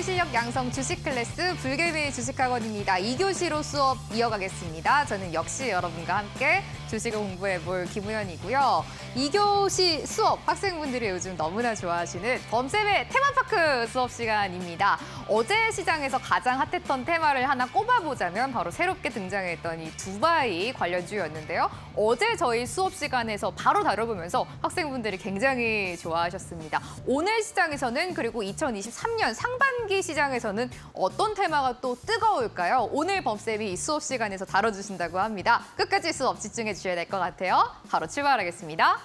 경제 실력 양성 주식 클래스 불개미 주식학원입니다. 2교시로 수업 이어가겠습니다. 저는 역시 여러분과 함께 주식을 공부해볼 김우현이고요. 2교시 수업 학생분들이 요즘 너무나 좋아하시는 범쌤의 테마파크 수업 시간입니다. 어제 시장에서 가장 핫했던 테마를 하나 꼽아보자면 바로 새롭게 등장했던 이 두바이 관련주였는데요. 어제 저희 수업 시간에서 바로 다뤄보면서 학생분들이 굉장히 좋아하셨습니다. 오늘 시장에서는 그리고 2023년 상반기 시장에서는 어떤 테마가 또 뜨거울까요? 오늘 범쌤이 이 수업 시간에서 다뤄주신다고 합니다. 끝까지 수업 집중해 주셔야 될 것 같아요. 바로 출발하겠습니다.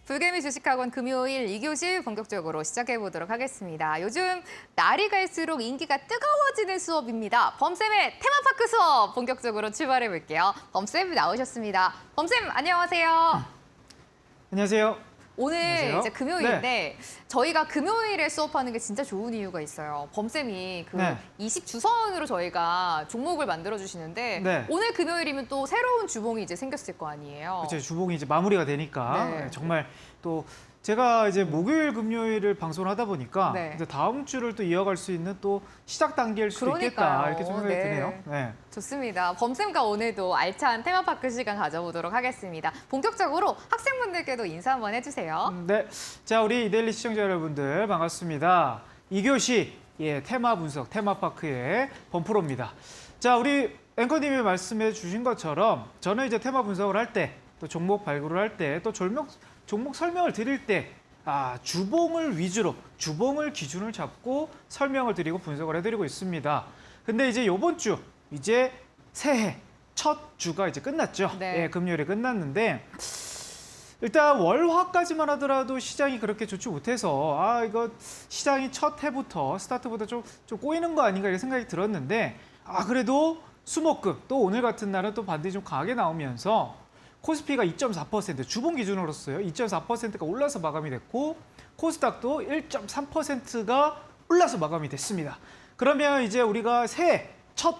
불개미 주식학원 금요일 2교시 본격적으로 시작해보도록 하겠습니다. 요즘 날이 갈수록 인기가 뜨거워지는 수업입니다. 범쌤의 테마파크 수업 본격적으로 출발해볼게요. 범쌤 나오셨습니다. 범쌤 안녕하세요. 안녕하세요. 오늘 안녕하세요. 이제 금요일인데 네. 저희가 금요일에 수업하는 게 진짜 좋은 이유가 있어요. 범쌤이 그 네. 20주선으로 저희가 종목을 만들어주시는데 네. 오늘 금요일이면 또 새로운 주봉이 이제 생겼을 거 아니에요. 그렇죠. 주봉이 이제 마무리가 되니까 네. 정말 또 제가 이제 목요일, 금요일을 방송을 하다 보니까 네. 이제 다음 주를 또 이어갈 수 있는 또 시작 단계일 수도 그러니까요. 있겠다 이렇게 좀 생각이 네. 드네요. 네. 좋습니다. 범쌤과 오늘도 알찬 테마파크 시간 가져보도록 하겠습니다. 본격적으로 학생분들께도 인사 한번 해주세요. 네. 자, 우리 이데일리 시청자 여러분들 반갑습니다. 2교시 테마 분석, 테마파크의 범프로입니다. 자, 우리 앵커님이 말씀해 주신 것처럼 저는 이제 테마 분석을 할 때 또 종목 발굴을 할 때 또 종목 설명을 드릴 때 주봉을 위주로 주봉을 기준을 잡고 설명을 드리고 분석을 해드리고 있습니다. 근데 이제 이번 주 이제 새해 첫 주가 이제 끝났죠. 네. 예, 금요일에 끝났는데 일단 월화까지만 하더라도 시장이 그렇게 좋지 못해서 이거 시장이 첫 해부터 스타트부터 좀 꼬이는 거 아닌가 이렇게 생각이 들었는데 그래도 수목금 또 오늘 같은 날은 또 반등이 좀 강하게 나오면서 코스피가 2.4% 주봉 기준으로서요. 2.4%가 올라서 마감이 됐고 코스닥도 1.3%가 올라서 마감이 됐습니다. 그러면 이제 우리가 새해 첫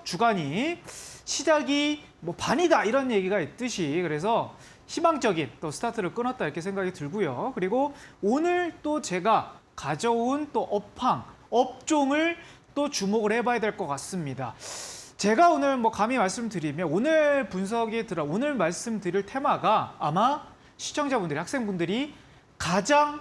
주간이 시작이 뭐 반이다 이런 얘기가 있듯이 그래서 희망적인 또 스타트를 끊었다 이렇게 생각이 들고요. 그리고 오늘 또 제가 가져온 또 업종을 또 주목을 해봐야 될 것 같습니다. 제가 오늘 감히 말씀드리면 오늘 오늘 말씀드릴 테마가 아마 시청자분들이 학생분들이 가장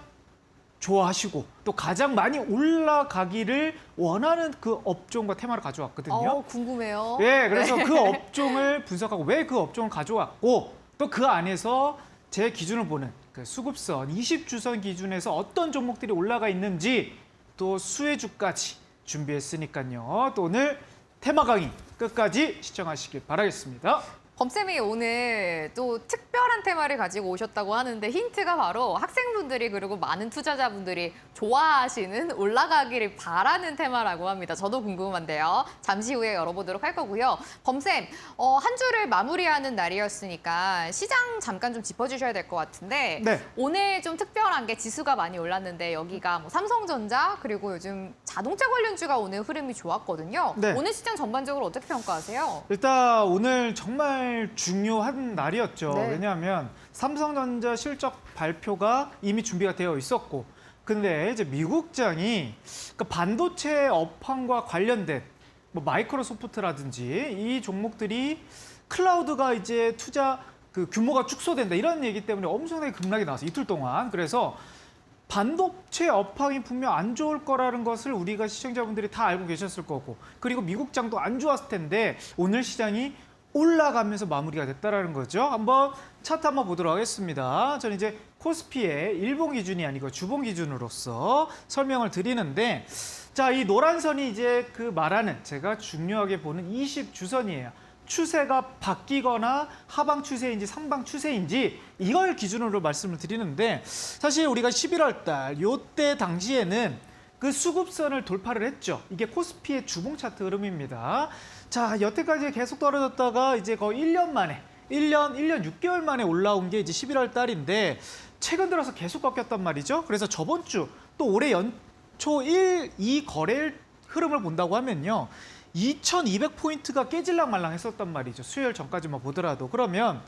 좋아하시고 또 가장 많이 올라가기를 원하는 그 업종과 테마를 가져왔거든요. 궁금해요. 네, 그래서 그 업종을 분석하고 왜 그 업종을 가져왔고 또 그 안에서 제 기준을 보는 그 수급선 20주선 기준에서 어떤 종목들이 올라가 있는지 또 수혜주까지 준비했으니까요. 또 오늘 테마 강의 끝까지 시청하시길 바라겠습니다. 범쌤이 오늘 또 특별한 테마를 가지고 오셨다고 하는데 힌트가 바로 학생분들이 그리고 많은 투자자분들이 좋아하시는 올라가기를 바라는 테마라고 합니다. 저도 궁금한데요. 잠시 후에 열어보도록 할 거고요. 범쌤, 한 주를 마무리하는 날이었으니까 시장 잠깐 좀 짚어주셔야 될 것 같은데 네. 오늘 좀 특별한 게 지수가 많이 올랐는데 여기가 뭐 삼성전자 그리고 요즘 자동차 관련주가 오늘 흐름이 좋았거든요. 네. 오늘 시장 전반적으로 어떻게 평가하세요? 일단 오늘 정말 중요한 날이었죠. 네. 왜냐하면 삼성전자 실적 발표가 이미 준비가 되어 있었고 근데 이제 미국장이 그 반도체 업황과 관련된 뭐 마이크로소프트라든지 이 종목들이 클라우드가 이제 투자 그 규모가 축소된다 이런 얘기 때문에 엄청나게 급락이 나왔어요. 이틀 동안. 그래서 반도체 업황이 분명 안 좋을 거라는 것을 우리가 시청자분들이 다 알고 계셨을 거고 그리고 미국장도 안 좋았을 텐데 오늘 시장이 올라가면서 마무리가 됐다라는 거죠. 한번 차트 한번 보도록 하겠습니다. 저는 이제 코스피의 일본 기준이 아니고 주봉 기준으로서 설명을 드리는데, 자, 이 노란 선이 이제 그 말하는 제가 중요하게 보는 20주선이에요. 추세가 바뀌거나 하방 추세인지 상방 추세인지 이걸 기준으로 말씀을 드리는데, 사실 우리가 11월 달 요때 당시에는 그 수급선을 돌파를 했죠. 이게 코스피의 주봉 차트 흐름입니다. 자, 여태까지 계속 떨어졌다가 이제 거의 1년 만에 1년 6개월 만에 올라온 게 이제 11월 달인데, 최근 들어서 계속 꺾였단 말이죠. 그래서 저번 주 또 올해 연초 1, 2 거래 흐름을 본다고 하면요, 2200포인트가 깨질랑 말랑 했었단 말이죠. 수요일 전까지만 보더라도. 그러면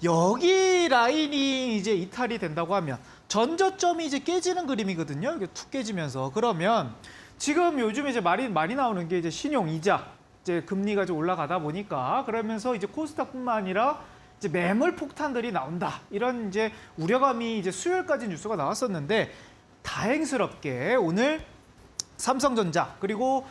여기 라인이 이제 이탈이 된다고 하면 전저점이 이제 깨지는 그림이거든요. 이게 툭 깨지면서. 그러면 지금 요즘 이제 많이 나오는 게 이제 신용 이자, 이제 금리가 좀 올라가다 보니까, 그러면서 이제 코스닥뿐만 아니라 이제 매물 폭탄들이 나온다. 이런 이제 우려감이 이제 수요일까지 뉴스가 나왔었는데, 다행스럽게 오늘 삼성전자 그리고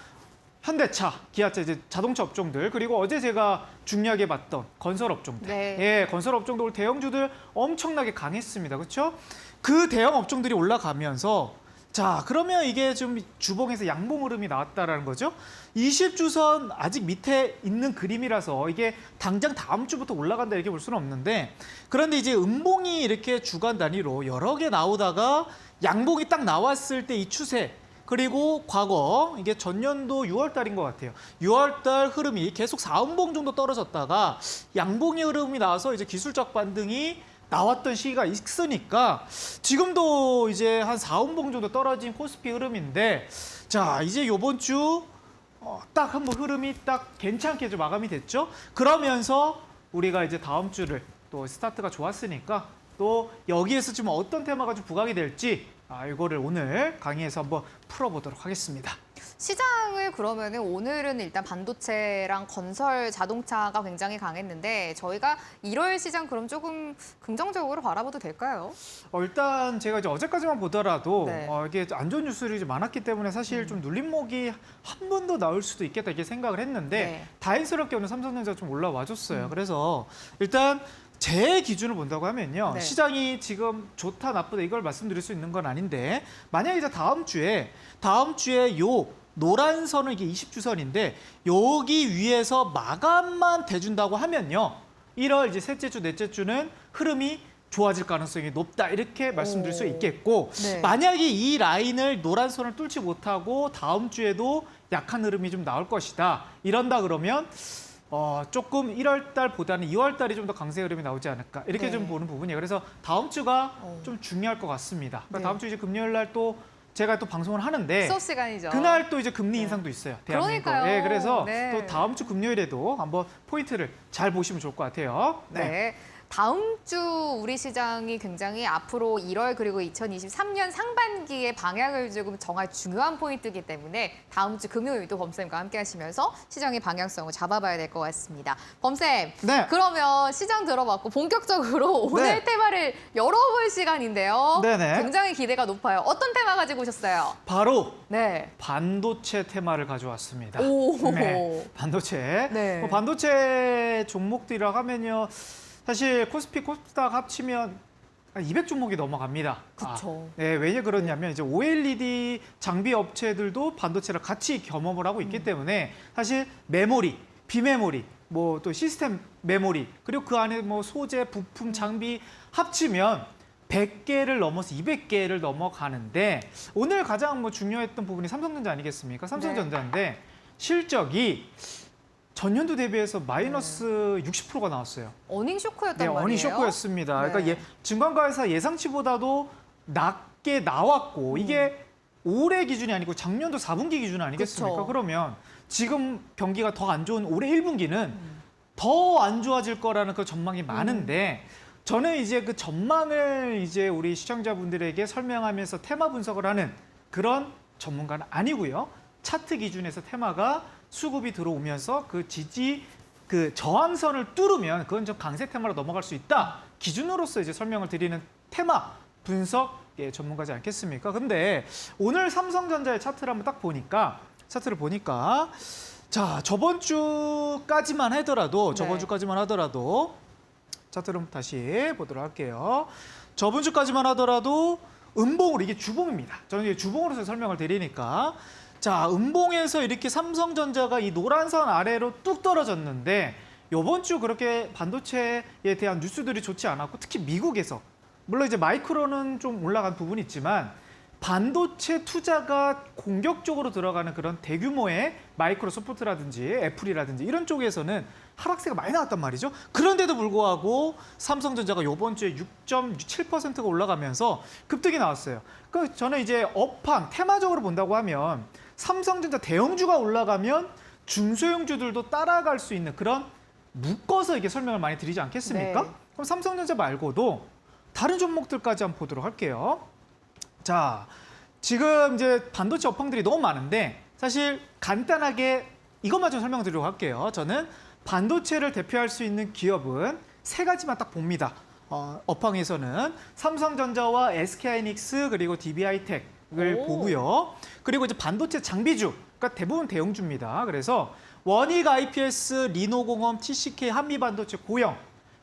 현대차, 기아차, 이제 자동차 업종들, 그리고 어제 제가 중요하게 봤던 건설 업종들, 네. 예, 건설 업종들 대형주들 엄청나게 강했습니다, 그렇죠? 그 대형 업종들이 올라가면서, 자, 그러면 이게 좀 주봉에서 양봉 흐름이 나왔다라는 거죠. 20주선 아직 밑에 있는 그림이라서 이게 당장 다음 주부터 올라간다 이렇게 볼 수는 없는데, 그런데 이제 음봉이 이렇게 주간 단위로 여러 개 나오다가 양봉이 딱 나왔을 때 이 추세, 그리고 과거 이게 전년도 6월 달인 것 같아요. 6월 달 흐름이 계속 4음봉 정도 떨어졌다가 양봉의 흐름이 나와서 이제 기술적 반등이 나왔던 시기가 있으니까, 지금도 이제 한 4음봉 정도 떨어진 코스피 흐름인데, 자, 이제 요번 주 딱 한번 흐름이 딱 괜찮게 좀 마감이 됐죠. 그러면서 우리가 이제 다음 주를 또 스타트가 좋았으니까 또 여기에서 지금 어떤 테마가 좀 부각이 될지, 이거를 오늘 강의에서 한번 풀어보도록 하겠습니다. 시장을 그러면은 오늘은 일단 반도체랑 건설, 자동차가 굉장히 강했는데, 저희가 1월 시장 그럼 조금 긍정적으로 바라봐도 될까요? 일단 제가 이제 어제까지만 보더라도 네. 이게 안 좋은 뉴스들이 좀 많았기 때문에 사실 좀 눌림목이 한 번 더 나올 수도 있겠다 이렇게 생각을 했는데, 네. 다행스럽게 오늘 삼성전자가 좀 올라와 줬어요. 그래서 일단 제 기준을 본다고 하면요, 네. 시장이 지금 좋다 나쁘다 이걸 말씀드릴 수 있는 건 아닌데, 만약에 이제 다음 주에 요 노란 선은 이게 20주선인데 여기 위에서 마감만 돼준다고 하면요, 1월 이제 셋째 주, 넷째 주는 흐름이 좋아질 가능성이 높다 이렇게 말씀드릴 수 있겠고, 네. 만약에 이 라인을 노란 선을 뚫지 못하고 다음 주에도 약한 흐름이 좀 나올 것이다 이런다 그러면 조금 1월 달보다는 2월 달이 좀 더 강세 흐름이 나오지 않을까 이렇게 네. 좀 보는 부분이에요. 그래서 다음 주가 좀 중요할 것 같습니다. 그러니까 네. 다음 주 이제 금요일 날 또 제가 또 방송을 하는데, 수업 시간이죠. 그날 또 이제 금리 인상도 있어요. 대한민국. 그러니까요. 예, 그래서 네. 또 다음 주 금요일에도 한번 포인트를 잘 보시면 좋을 것 같아요. 네. 다음 주 우리 시장이 굉장히 앞으로 1월 그리고 2023년 상반기의 방향을 조금 정할 중요한 포인트이기 때문에 다음 주 금요일도 범쌤과 함께 하시면서 시장의 방향성을 잡아봐야 될 것 같습니다. 범쌤, 네. 그러면 시장 들어봤고 본격적으로 오늘 네. 테마를 열어볼 시간인데요. 네네. 굉장히 기대가 높아요. 어떤 테마 가지고 오셨어요? 바로 네. 반도체 테마를 가져왔습니다. 오. 네, 반도체. 네. 반도체 종목들이라고 하면요, 사실 코스피, 코스닥 합치면 200 종목이 넘어갑니다. 그쵸. 네, 왜 그러냐면 이제 OLED 장비 업체들도 반도체를 같이 겸업을 하고 있기 때문에 사실 메모리, 비메모리, 뭐 또 시스템 메모리, 그리고 그 안에 뭐 소재, 부품, 장비 합치면 100개를 넘어서 200개를 넘어가는데, 오늘 가장 뭐 중요했던 부분이 삼성전자 아니겠습니까? 삼성전자인데 실적이 전년도 대비해서 마이너스 60%가 나왔어요. 어닝 쇼크였단 네, 말이에요. 어닝 쇼크였습니다. 네. 그러니까 증권가에서 예상치보다도 낮게 나왔고, 이게 올해 기준이 아니고 작년도 4분기 기준 아니겠습니까? 그쵸. 그러면 지금 경기가 더 안 좋은 올해 1분기는 더 안 좋아질 거라는 그 전망이 많은데, 저는 이제 그 전망을 이제 우리 시청자분들에게 설명하면서 테마 분석을 하는 그런 전문가는 아니고요. 차트 기준에서 테마가 수급이 들어오면서 그 저항선을 뚫으면 그건 좀 강세 테마로 넘어갈 수 있다 기준으로서 이제 설명을 드리는 테마 분석 전문가지 않겠습니까? 근데 오늘 삼성전자의 차트를 한번 딱 보니까, 자, 저번 주까지만 하더라도 네. 차트를 다시 보도록 할게요. 저번 주까지만 하더라도 음봉으로 이게 주봉입니다. 저는 이게 주봉으로서 설명을 드리니까 자, 음봉에서 이렇게 삼성전자가 이 노란 선 아래로 뚝 떨어졌는데 이번 주 그렇게 반도체에 대한 뉴스들이 좋지 않았고 특히 미국에서 물론 이제 마이크로는 좀 올라간 부분이 있지만 반도체 투자가 공격적으로 들어가는 그런 대규모의 마이크로소프트라든지 애플이라든지 이런 쪽에서는 하락세가 많이 나왔단 말이죠. 그런데도 불구하고 삼성전자가 이번 주에 6.7%가 올라가면서 급등이 나왔어요. 그러니까 저는 이제 업황, 테마적으로 본다고 하면 삼성전자 대형주가 올라가면 중소형주들도 따라갈 수 있는 그런 묶어서 이게 설명을 많이 드리지 않겠습니까? 네. 그럼 삼성전자 말고도 다른 종목들까지 한번 보도록 할게요. 자, 지금 이제 반도체 업황들이 너무 많은데 사실 간단하게 이것만 좀 설명드리도록 할게요. 저는 반도체를 대표할 수 있는 기업은 세 가지만 딱 봅니다. 업황에서는 삼성전자와 SK하이닉스 그리고 DB하이텍을 오. 보고요. 그리고 이제 반도체 장비주, 그러니까 대부분 대형주입니다. 그래서 원익 IPS, 리노공업, TCK, 한미반도체, 고영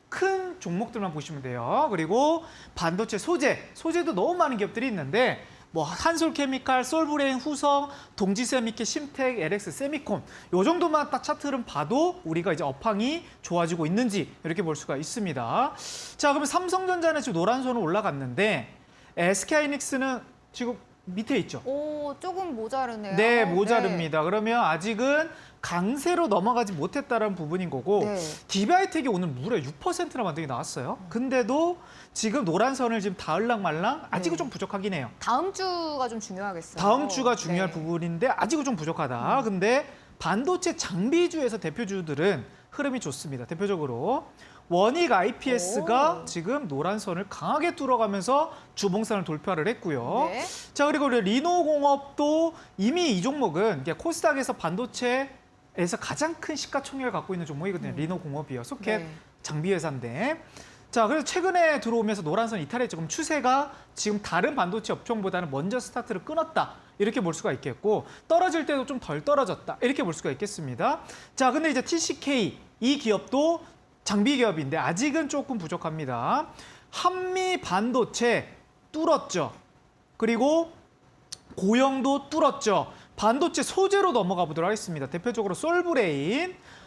큰 종목들만 보시면 돼요. 그리고 반도체 소재도 너무 많은 기업들이 있는데 뭐 한솔케미칼, 솔브레인, 후성, 동지세미케, 심텍, LX, 세미콘 요 정도만 딱 차트를 봐도 우리가 이제 업황이 좋아지고 있는지 이렇게 볼 수가 있습니다. 자, 그러면 삼성전자는 지금 노란 선으로 올라갔는데 SK하이닉스는 지금 밑에 있죠. 오, 조금 모자르네요. 네, 모자릅니다. 그러면 아직은 강세로 넘어가지 못했다는 부분인 거고 네. DB하이텍이 오늘 무려 6%나 반등이 나왔어요. 근데도 지금 노란 선을 지금 닿을랑말랑 아직은 네. 좀 부족하긴 해요. 다음 주가 좀 중요하겠어요. 다음 주가 중요할 네. 부분인데 아직은 좀 부족하다. 근데 반도체 장비주에서 대표주들은 흐름이 좋습니다. 대표적으로 원익 IPS가 오. 지금 노란 선을 강하게 뚫어가면서 주봉선을 돌파를 했고요. 네. 자, 그리고 우리 리노공업도 이미 이 종목은 이게 코스닥에서 반도체에서 가장 큰 시가총액을 갖고 있는 종목이거든요. 리노공업이요. 소켓 네. 장비 회사인데. 자, 그래서 최근에 들어오면서 노란선 이탈했죠. 그럼 추세가 지금 다른 반도체 업종보다는 먼저 스타트를 끊었다. 이렇게 볼 수가 있겠고 떨어질 때도 좀 덜 떨어졌다. 이렇게 볼 수가 있겠습니다. 자, 근데 이제 TCK 이 기업도 장비 기업인데 아직은 조금 부족합니다. 한미 반도체 뚫었죠. 그리고 고영도 뚫었죠. 반도체 소재로 넘어가 보도록 하겠습니다. 대표적으로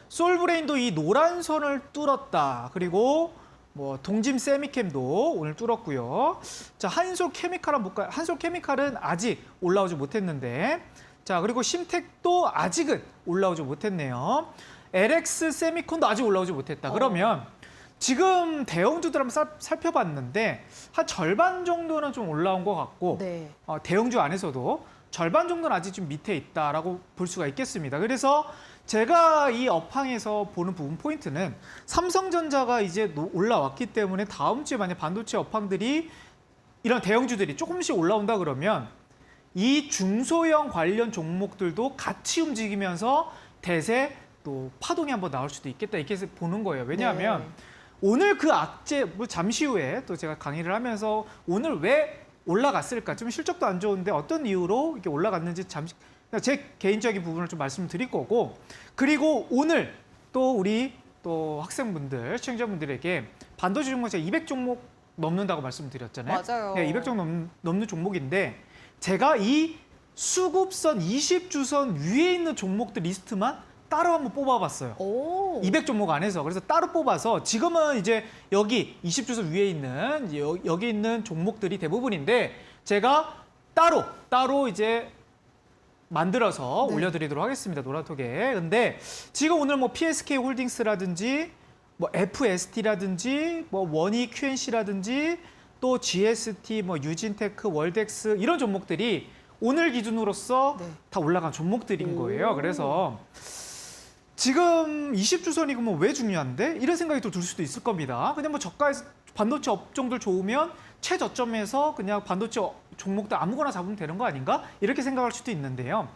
솔브레인도 이 노란 선을 뚫었다. 그리고 뭐 동짐 세미캠도 오늘 뚫었고요. 자, 한솔케미칼 한번 볼까요? 한솔케미칼은 아직 올라오지 못했는데, 자, 그리고 심텍도 아직은 올라오지 못했네요. LX 세미콘도 아직 올라오지 못했다. 그러면 지금 대형주들 한번 살펴봤는데 한 절반 정도는 좀 올라온 것 같고 네. 대형주 안에서도 절반 정도는 아직 좀 밑에 있다라고 볼 수가 있겠습니다. 그래서 제가 이 업황에서 보는 부분 포인트는 삼성전자가 이제 올라왔기 때문에 다음 주에 만약 반도체 업황들이 이런 대형주들이 조금씩 올라온다 그러면 이 중소형 관련 종목들도 같이 움직이면서 대세 또 파동이 한번 나올 수도 있겠다 이렇게 해서 보는 거예요. 왜냐하면 네. 오늘 그 악재 뭐 잠시 후에 또 제가 강의를 하면서 오늘 왜 올라갔을까? 좀 실적도 안 좋은데 어떤 이유로 이렇게 올라갔는지 잠시 제 개인적인 부분을 좀 말씀드릴 거고 그리고 오늘 또 우리 또 학생분들, 시청자분들에게 반도체 종목 제가 200종목 넘는다고 말씀드렸잖아요. 맞아요. 네, 200종 넘는 종목인데 제가 이 수급선 20주선 위에 있는 종목들 리스트만 따로 한번 뽑아봤어요. 오. 200종목 안에서. 그래서 따로 뽑아서 지금은 이제 여기 20주선 위에 있는 여기 있는 종목들이 대부분인데 제가 따로 이제 만들어서 네. 올려드리도록 하겠습니다. 노라톡에. 근데 지금 오늘 뭐 PSK 홀딩스라든지 뭐 FST라든지 뭐 원익 QNC라든지 또 GST, 뭐 유진테크, 월덱스 이런 종목들이 오늘 기준으로서 네. 다 올라간 종목들인 오. 거예요. 그래서 지금 20주선이 그러면 왜 중요한데? 이런 생각이 또 들 수도 있을 겁니다. 그냥 뭐 저가에서 반도체 업종들 좋으면 최저점에서 그냥 반도체 종목들 아무거나 잡으면 되는 거 아닌가? 이렇게 생각할 수도 있는데요.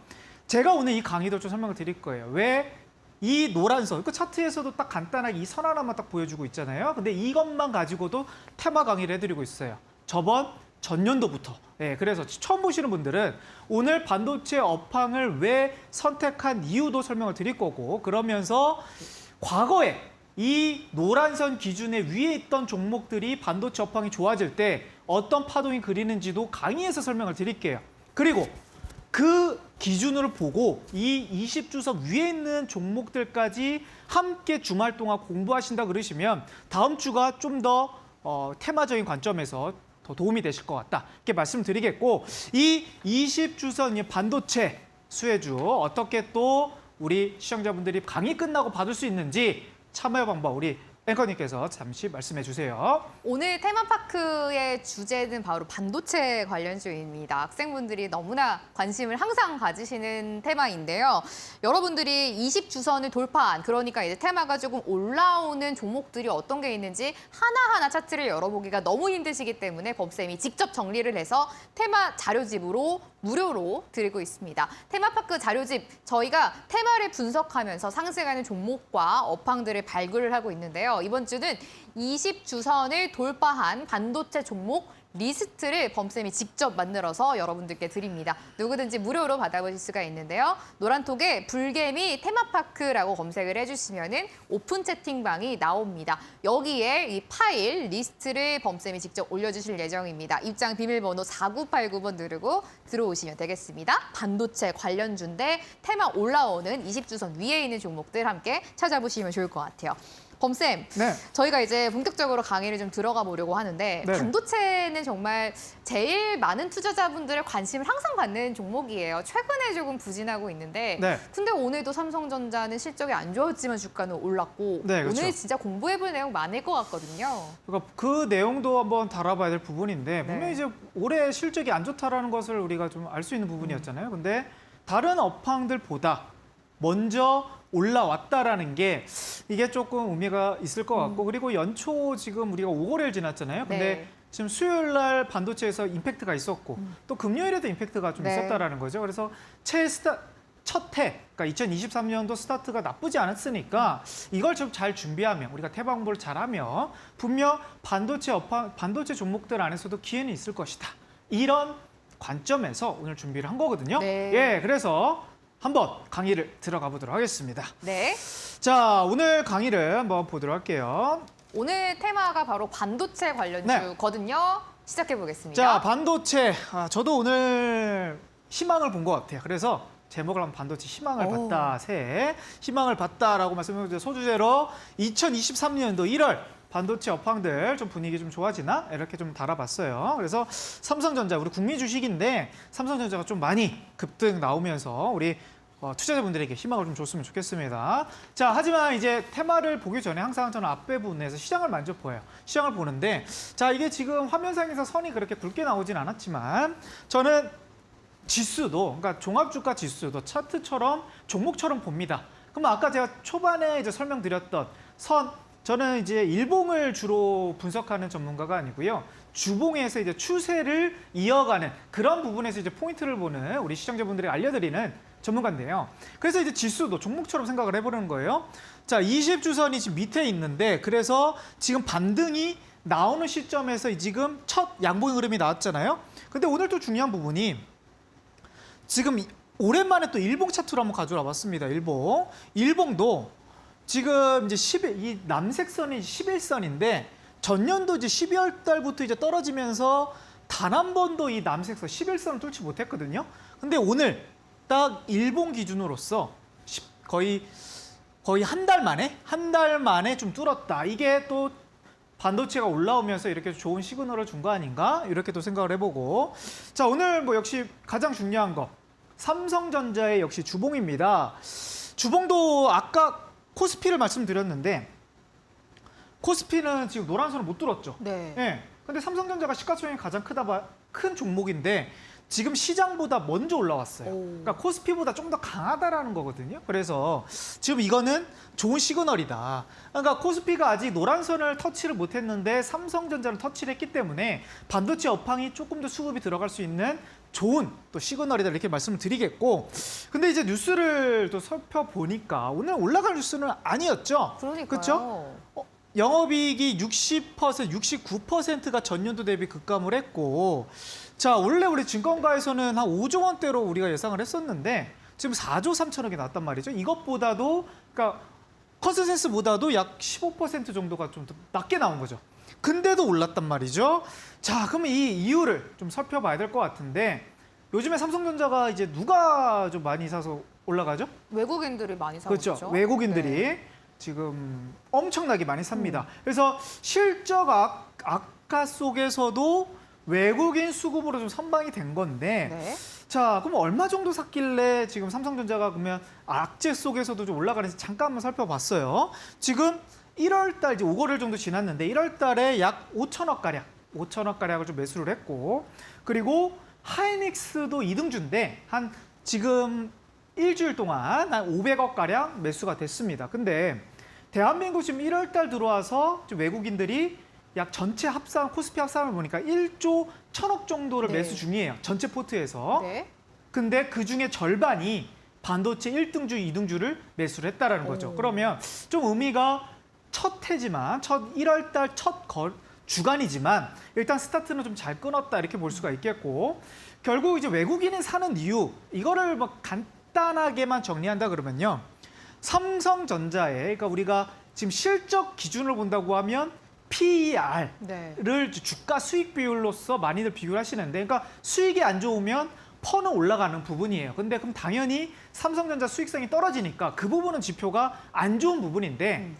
제가 오늘 이 강의도 좀 설명을 드릴 거예요. 왜 이 노란 선, 그 차트에서도 딱 간단하게 이 선 하나만 딱 보여주고 있잖아요. 근데 이것만 가지고도 테마 강의를 해드리고 있어요. 저번 전년도부터. 그래서 처음 보시는 분들은 오늘 반도체 업황을 왜 선택한 이유도 설명을 드릴 거고, 그러면서 과거에 이 노란선 기준에 위에 있던 종목들이 반도체 업황이 좋아질 때 어떤 파동이 그리는지도 강의에서 설명을 드릴게요. 그리고 그 기준을 보고 이 20주선 위에 있는 종목들까지 함께 주말 동안 공부하신다 그러시면 다음 주가 좀 더 테마적인 관점에서 더 도움이 되실 것 같다, 이렇게 말씀드리겠고, 이 20주선 반도체 수혜주 어떻게 또 우리 시청자분들이 강의 끝나고 받을 수 있는지 참여 방법 우리 앵커님께서 잠시 말씀해 주세요. 오늘 테마파크의 주제는 바로 반도체 관련주입니다. 학생분들이 너무나 관심을 항상 가지시는 테마인데요. 여러분들이 20주선을 돌파한, 그러니까 이제 테마가 조금 올라오는 종목들이 어떤 게 있는지 하나하나 차트를 열어보기가 너무 힘드시기 때문에 범쌤이 직접 정리를 해서 테마 자료집으로 무료로 드리고 있습니다. 테마파크 자료집, 저희가 테마를 분석하면서 상승하는 종목과 업황들을 발굴을 하고 있는데요. 이번 주는 20주선을 돌파한 반도체 종목 리스트를 범쌤이 직접 만들어서 여러분들께 드립니다. 누구든지 무료로 받아보실 수가 있는데요. 노란톡에 불개미 테마파크라고 검색을 해주시면은 오픈 채팅방이 나옵니다. 여기에 이 파일 리스트를 범쌤이 직접 올려주실 예정입니다. 입장 비밀번호 4989번 누르고 들어오시면 되겠습니다. 반도체 관련주인데 테마 올라오는 20주선 위에 있는 종목들 함께 찾아보시면 좋을 것 같아요. 범쌤, 네. 저희가 이제 본격적으로 강의를 좀 들어가 보려고 하는데 네. 반도체는 정말 제일 많은 투자자분들의 관심을 항상 받는 종목이에요. 최근에 조금 부진하고 있는데 네. 근데 오늘도 삼성전자는 실적이 안 좋았지만 주가는 올랐고 네, 그렇죠. 오늘 진짜 공부해볼 내용 많을 것 같거든요. 그러니까 그 내용도 한번 다뤄봐야 될 부분인데, 분명히 네. 이제 올해 실적이 안 좋다라는 것을 우리가 좀 알 수 있는 부분이었잖아요. 근데 다른 업황들보다 먼저 올라왔다라는 게 이게 조금 의미가 있을 것 같고, 그리고 연초 지금 우리가 5월을 지났잖아요. 근데 네. 지금 수요일 날 반도체에서 임팩트가 있었고 또 금요일에도 임팩트가 좀 네. 있었다라는 거죠. 그래서 첫 해, 그러니까 2023년도 스타트가 나쁘지 않았으니까 이걸 좀 잘 준비하면, 우리가 태방 공부를 잘하면 분명 반도체 종목들 안에서도 기회는 있을 것이다, 이런 관점에서 오늘 준비를 한 거거든요. 네. 그래서 한번 강의를 들어가 보도록 하겠습니다. 네. 자, 오늘 강의를 한번 보도록 할게요. 오늘 테마가 바로 반도체 관련주거든요. 시작해 보겠습니다. 자, 반도체. 저도 오늘 희망을 본 것 같아요. 그래서 제목을 한번 반도체 희망을 봤다, 새해 희망을 봤다라고 말씀드렸는데, 소주제로 2023년도 1월 반도체 업황들 좀 분위기 좀 좋아지나? 이렇게 좀 달아봤어요. 그래서 삼성전자, 우리 국민 주식인데 삼성전자가 좀 많이 급등 나오면서 우리 투자자분들에게 희망을 좀 줬으면 좋겠습니다. 자, 하지만 이제 테마를 보기 전에 항상 저는 앞에 부분에서 시장을 먼저 보여요. 시장을 보는데, 자, 이게 지금 화면상에서 선이 그렇게 굵게 나오진 않았지만 저는 지수도, 그러니까 종합주가 지수도 차트처럼 종목처럼 봅니다. 그럼 아까 제가 초반에 이제 설명드렸던 저는 이제 일봉을 주로 분석하는 전문가가 아니고요. 주봉에서 이제 추세를 이어가는 그런 부분에서 이제 포인트를 보는 우리 시청자분들이 알려드리는 전문가인데요. 그래서 이제 지수도 종목처럼 생각을 해보는 거예요. 자, 20주선이 지금 밑에 있는데, 그래서 지금 반등이 나오는 시점에서 지금 첫 양봉 흐름이 나왔잖아요. 근데 오늘 또 중요한 부분이 지금 오랜만에 또 일봉 차트로 한번 가져와 봤습니다. 일봉도 지금 이제 이 남색 선이 11선인데 전년도 이제 12월 달부터 이제 떨어지면서 단 한 번도 이 남색선 11선을 뚫지 못했거든요. 근데 오늘 딱 일봉 기준으로서 거의 한 달 만에 좀 뚫었다. 이게 또 반도체가 올라오면서 이렇게 좋은 시그널을 준 거 아닌가? 이렇게 또 생각을 해보고. 자, 오늘 뭐 역시 가장 중요한 거 삼성전자의 역시 주봉입니다. 주봉도 아까 코스피를 말씀드렸는데 코스피는 지금 노란선을 못 뚫었죠. 네. 근데 삼성전자가 시가총액이 가장 큰 종목인데 지금 시장보다 먼저 올라왔어요. 그러니까 코스피보다 좀 더 강하다라는 거거든요. 그래서 지금 이거는 좋은 시그널이다. 그러니까 코스피가 아직 노란선을 터치를 못했는데 삼성전자를 터치를 했기 때문에 반도체 업황이 조금 더 수급이 들어갈 수 있는 좋은 또 시그널이다, 이렇게 말씀을 드리겠고. 근데 이제 뉴스를 또 살펴보니까 오늘 올라갈 뉴스는 아니었죠. 그러니까요. 그렇죠? 영업이익이 60%, 69%가 전년도 대비 급감을 했고, 자, 원래 우리 증권가에서는 한 5조 원대로 우리가 예상을 했었는데, 지금 4조 3천억이 나왔단 말이죠. 이것보다도, 그러니까 컨센서스보다도 약 15% 정도가 좀 더 낮게 나온 거죠. 근데도 올랐단 말이죠. 자, 그럼 이 이유를 좀 살펴봐야 될 것 같은데, 요즘에 삼성전자가 이제 누가 좀 많이 사서 올라가죠? 외국인들이 많이 사고 그렇죠. 있죠. 외국인들이 네. 지금 엄청나게 많이 삽니다. 그래서 실적 악화 속에서도 외국인 수급으로 좀 선방이 된 건데, 네. 자, 그럼 얼마 정도 샀길래 지금 삼성전자가 그러면 악재 속에서도 좀 올라가는지 잠깐 한번 살펴봤어요. 지금 1월 달 이제 5개월 정도 지났는데 1월 달에 약 5천억 가량을 좀 매수를 했고, 그리고 하이닉스도 2등주인데 한 지금 일주일 동안 한 500억 가량 매수가 됐습니다. 근데 대한민국 지금 1월 달 들어와서 좀 외국인들이 약 전체 합산 코스피 합산을 보니까 1조 1천억 정도를 네. 매수 중이에요. 전체 포트에서. 네. 근데 그 중에 절반이 반도체 1등주, 2등주를 매수를 했다라는 거죠. 오. 그러면 좀 의미가 첫 해지만, 첫 1월 달 첫 주간이지만 일단 스타트는 좀 잘 끊었다 이렇게 볼 수가 있겠고, 결국 이제 외국인이 사는 이유, 이거를 뭐 간단하게만 정리한다 그러면요. 삼성전자에, 그러니까 우리가 지금 실적 기준을 본다고 하면 PER를 네. 주가 수익 비율로서 많이들 비교를 하시는데, 그러니까 수익이 안 좋으면 퍼는 올라가는 부분이에요. 근데 그럼 당연히 삼성전자 수익성이 떨어지니까 그 부분은 지표가 안 좋은 부분인데,